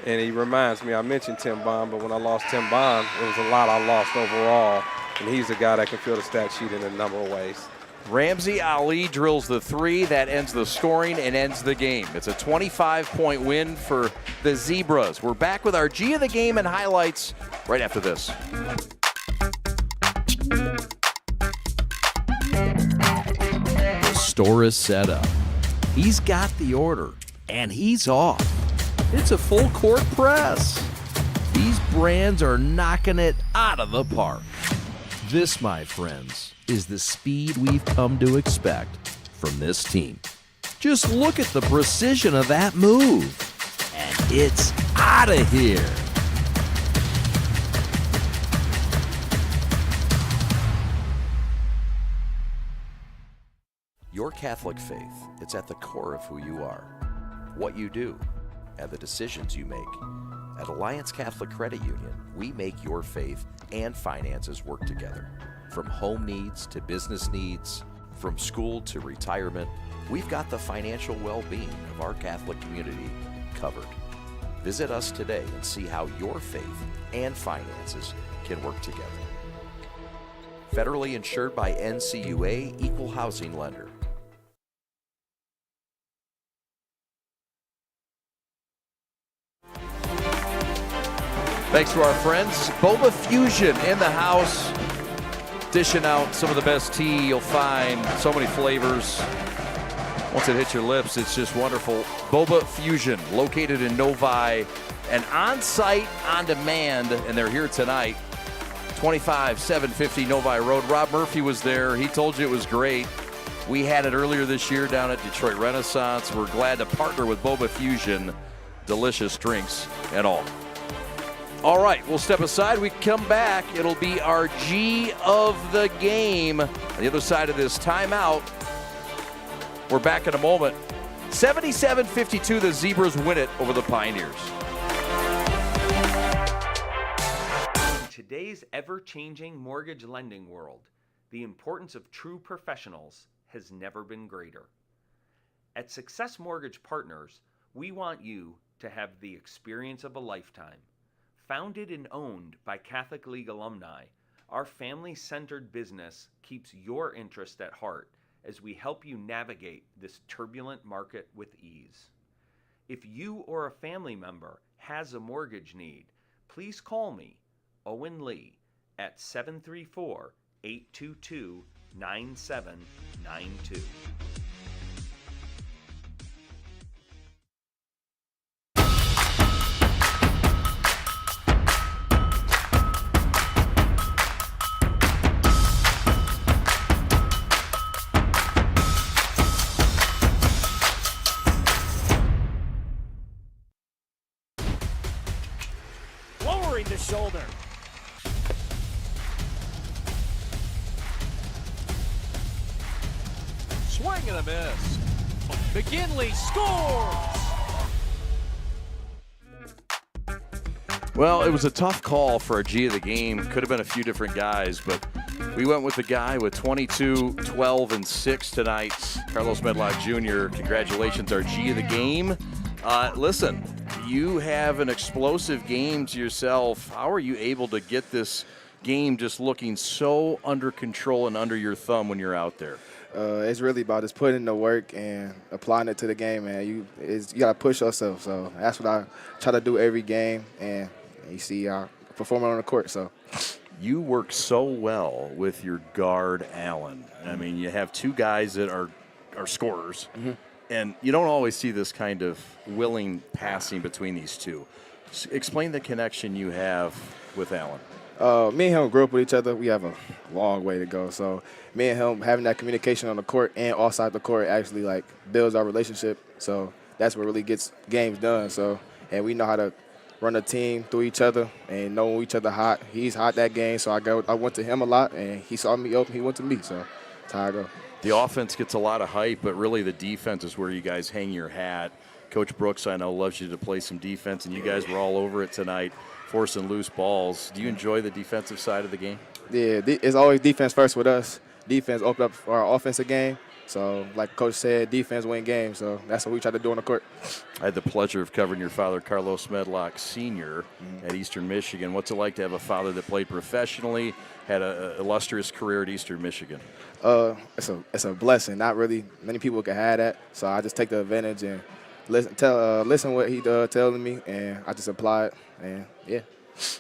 And he reminds me, I mentioned Tim Bond, but when I lost Tim Bond, it was a lot I lost overall, and he's a guy that can fill the stat sheet in a number of ways. Ramsey Ali drills the 3. That ends the scoring and ends the game. It's a 25-point win for the Zebras. We're back with our G of the game and highlights right after this. The store is set up. He's got the order, and he's off. It's a full court press. These brands are knocking it out of the park. This, my friends, is the speed we've come to expect from this team. Just look at the precision of that move. And it's out of here. Your Catholic faith, it's at the core of who you are, what you do, and the decisions you make. At Alliance Catholic Credit Union, we make your faith and finances work together. From home needs to business needs, from school to retirement, we've got the financial well-being of our Catholic community covered. Visit us today and see how your faith and finances can work together. Federally insured by NCUA, Equal Housing Lender. Thanks to our friends, Boba Fusion in the house, dishing out some of the best tea you'll find. So many flavors. Once it hits your lips, it's just wonderful. Boba Fusion, located in Novi, and on-site, on-demand, and they're here tonight. 25750 Novi Road. Rob Murphy was there. He told you it was great. We had it earlier this year down at Detroit Renaissance. We're glad to partner with Boba Fusion. Delicious drinks and all. All right, we'll step aside. We come back. It'll be our G of the game. On the other side of this timeout, we're back in a moment. 77-52, the Zebras win it over the Pioneers. In today's ever-changing mortgage lending world, the importance of true professionals has never been greater. At Success Mortgage Partners, we want you to have the experience of a lifetime. Founded and owned by Catholic League alumni, our family-centered business keeps your interest at heart as we help you navigate this turbulent market with ease. If you or a family member has a mortgage need, please call me, Owen Lee, at 734-822-9792. The shoulder. Swing and a miss. McGinley scores! Well, it was a tough call for a G of the game. Could have been a few different guys, but we went with the guy with 22, 12, and 6 tonight, Carlos Medlock Jr. Congratulations, our G of the game. Listen, you have an explosive game to yourself. How are you able to get this game just looking so under control and under your thumb when you're out there? It's really about just putting in the work and applying it to the game, man. You got to push yourself. So that's what I try to do every game, and you see performing on the court. So you work so well with your guard, Allen. I mean, you have two guys that are scorers. Mm-hmm. And you don't always see this kind of willing passing between these two. Explain the connection you have with Allen. Me and him grew up with each other. We have a long way to go. So me and him having that communication on the court and outside the court actually like builds our relationship. So that's what really gets games done. So and we know how to run a team through each other and know each other hot. He's hot that game, so I went to him a lot, and he saw me open. He went to me. So that's how I go. The offense gets a lot of hype, but really the defense is where you guys hang your hat. Coach Brooks, I know, loves you to play some defense, and you guys were all over it tonight, forcing loose balls. Do you enjoy the defensive side of the game? Yeah, it's always defense first with us. Defense opened up for our offensive game. So, like Coach said, defense win games. So that's what we try to do on the court. I had the pleasure of covering your father, Carlos Medlock Sr. At Eastern Michigan. What's it like to have a father that played professionally, had an illustrious career at Eastern Michigan? It's a blessing. Not really many people can have that. So I just take the advantage and listen what he telling me, and I just apply it. And yeah.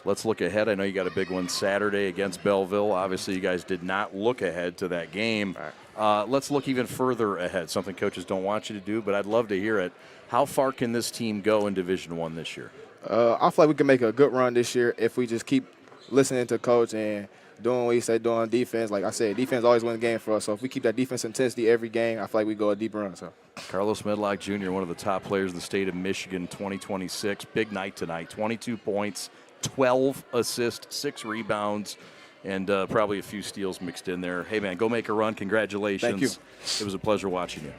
Let's look ahead. I know you got a big one Saturday against Belleville. Obviously, you guys did not look ahead to that game. Let's look even further ahead, something coaches don't want you to do, but I'd love to hear it. How far can this team go in Division I this year? I feel like we can make a good run this year if we just keep listening to Coach and doing what he said, doing defense. Like I said, defense always wins the game for us. So if we keep that defense intensity every game, I feel like we go a deep run. So Carlos Medlock Jr., one of the top players in the state of Michigan, 2026. Big night tonight, 22 points. 12 assists, 6 rebounds, and probably a few steals mixed in there. Hey, man, go make a run. Congratulations. Thank you. It was a pleasure watching you.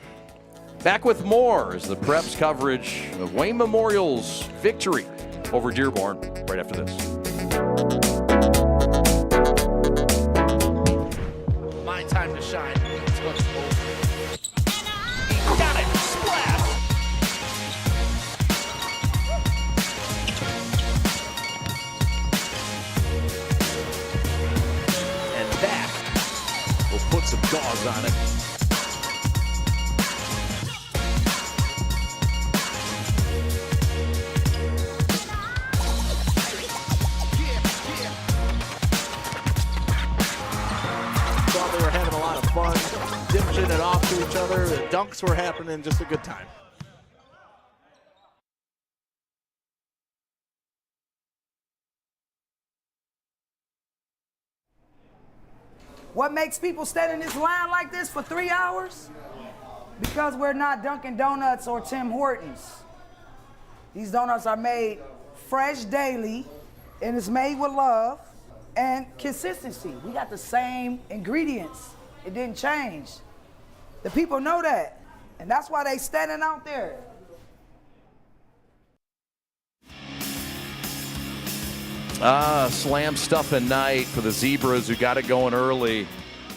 Back with more as the Preps coverage of Wayne Memorial's victory over Dearborn right after this. My time to shine. Got it. Splash. We'll put some gauze on it. Thought they were having a lot of fun, dimshing it off to each other. The dunks were happening, just a good time. What makes people stand in this line like this for 3 hours? Because we're not Dunkin' Donuts or Tim Hortons. These donuts are made fresh daily, and it's made with love and consistency. We got the same ingredients. It didn't change. The people know that, and that's why they standing out there. Slam stuffing night for the Zebras, who got it going early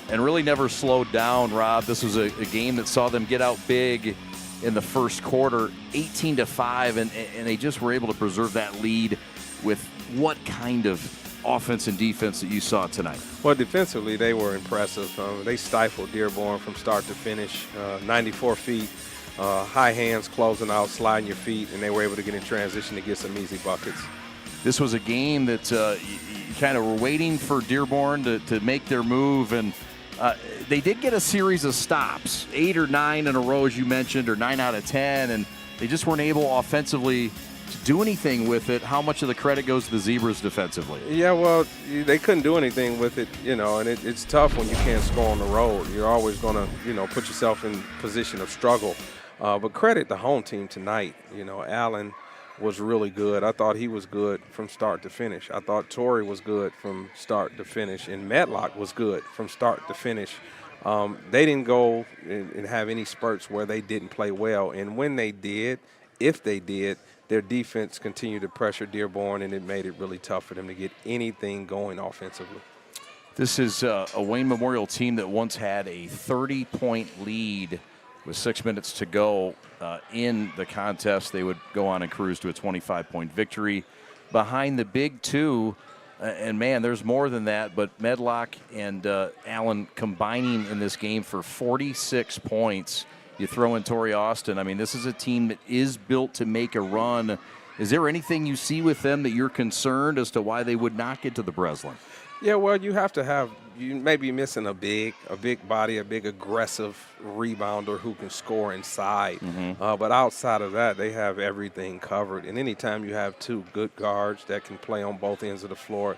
and really never slowed down, Rob. This was a game that saw them get out big in the first quarter, 18-5, and they just were able to preserve that lead with what kind of offense and defense that you saw tonight? Well, defensively, they were impressive. They stifled Dearborn from start to finish, 94 feet, high hands, closing out, sliding your feet, and they were able to get in transition to get some easy buckets. This was a game that you kind of were waiting for Dearborn to make their move, and they did get a series of stops, 8 or 9 in a row, as you mentioned, or 9 out of 10, and they just weren't able offensively to do anything with it. How much of the credit goes to the Zebras defensively? Yeah, well, they couldn't do anything with it, and it's tough when you can't score on the road. You're always going to, put yourself in position of struggle. But credit the home team tonight. Allen was really good. I thought he was good from start to finish. I thought Torrey was good from start to finish, and Medlock was good from start to finish. They didn't go and have any spurts where they didn't play well, and when they did, if they did, their defense continued to pressure Dearborn, and it made it really tough for them to get anything going offensively. This is a Wayne Memorial team that once had a 30-point lead with 6 minutes to go in the contest. They would go on and cruise to a 25-point victory behind the big two. And, man, there's more than that. But Medlock and Allen combining in this game for 46 points. You throw in Torrey Austin. I mean, this is a team that is built to make a run. Is there anything you see with them that you're concerned as to why they would not get to the Breslin? Yeah, well, you may be missing a big body, a big aggressive rebounder who can score inside. But outside of that, they have everything covered. And anytime you have two good guards that can play on both ends of the floor,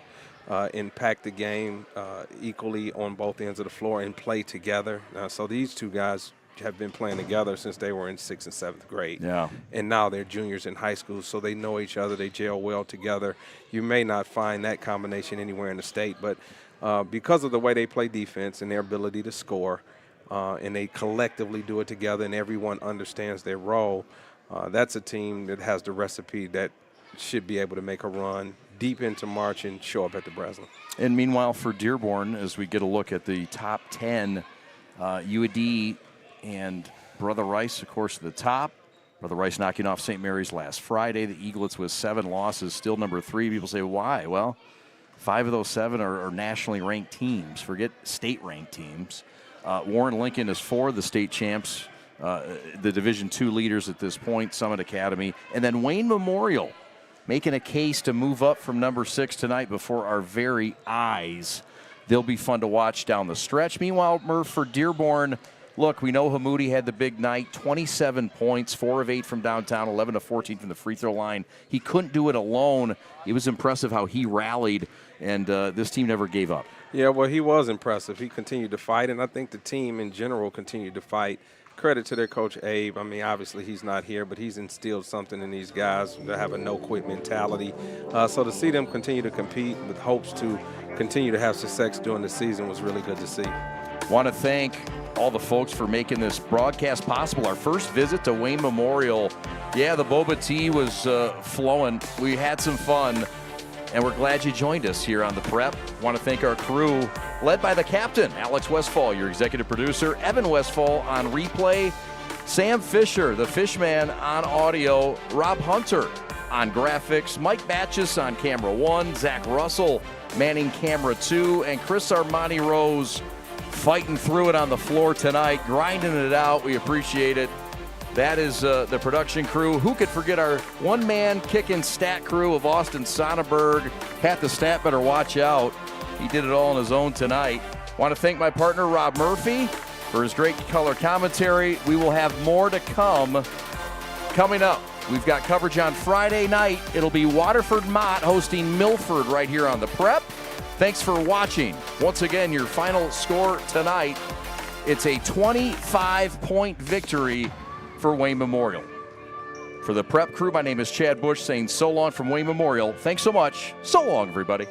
impact the game equally on both ends of the floor and play together. So these two guys have been playing together since they were in 6th and 7th grade. Yeah. And now they're juniors in high school, so they know each other. They gel well together. You may not find that combination anywhere in the state, but because of the way they play defense and their ability to score, and they collectively do it together and everyone understands their role, that's a team that has the recipe that should be able to make a run deep into March and show up at the Breslin. And meanwhile, for Dearborn, as we get a look at the top 10, UAD and Brother Rice, of course, at the top. Brother Rice knocking off St. Mary's last Friday. The Eaglets with 7 losses, still number 3. People say, why? Well, 5 of those 7 are nationally ranked teams. Forget state-ranked teams. Warren Lincoln is 4, the state champs, the Division II leaders at this point, Summit Academy. And then Wayne Memorial making a case to move up from number 6 tonight before our very eyes. They'll be fun to watch down the stretch. Meanwhile, Murph, for Dearborn, look, we know Hamoudi had the big night, 27 points, 4 of 8 from downtown, 11 of 14 from the free throw line. He couldn't do it alone. It was impressive how he rallied, and this team never gave up. Yeah, well, he was impressive. He continued to fight, and I think the team in general continued to fight. Credit to their coach, Abe. I mean, obviously he's not here, but he's instilled something in these guys that have a no-quit mentality. So to see them continue to compete with hopes to continue to have success during the season was really good to see. Want to thank all the folks for making this broadcast possible. Our first visit to Wayne Memorial. Yeah, the boba tea was flowing. We had some fun, and we're glad you joined us here on the Prep. Want to thank our crew, led by the captain, Alex Westfall, your executive producer, Evan Westfall on replay, Sam Fisher, the Fishman on audio, Rob Hunter on graphics, Mike Batchis on camera 1, Zach Russell manning camera 2, and Chris Armani Rose fighting through it on the floor tonight, grinding it out. We appreciate it. That is the production crew. Who could forget our one-man kick-and stat crew of Austin Sonnenberg? Pat the Stat better watch out. He did it all on his own tonight. Want to thank my partner, Rob Murphy, for his great color commentary. We will have more to come coming up. We've got coverage on Friday night. It'll be Waterford Mott hosting Milford right here on the Prep. Thanks for watching. Once again, your final score tonight, it's a 25-point victory for Wayne Memorial. For the Prep crew, my name is Chad Bush saying so long from Wayne Memorial. Thanks so much. So long, everybody.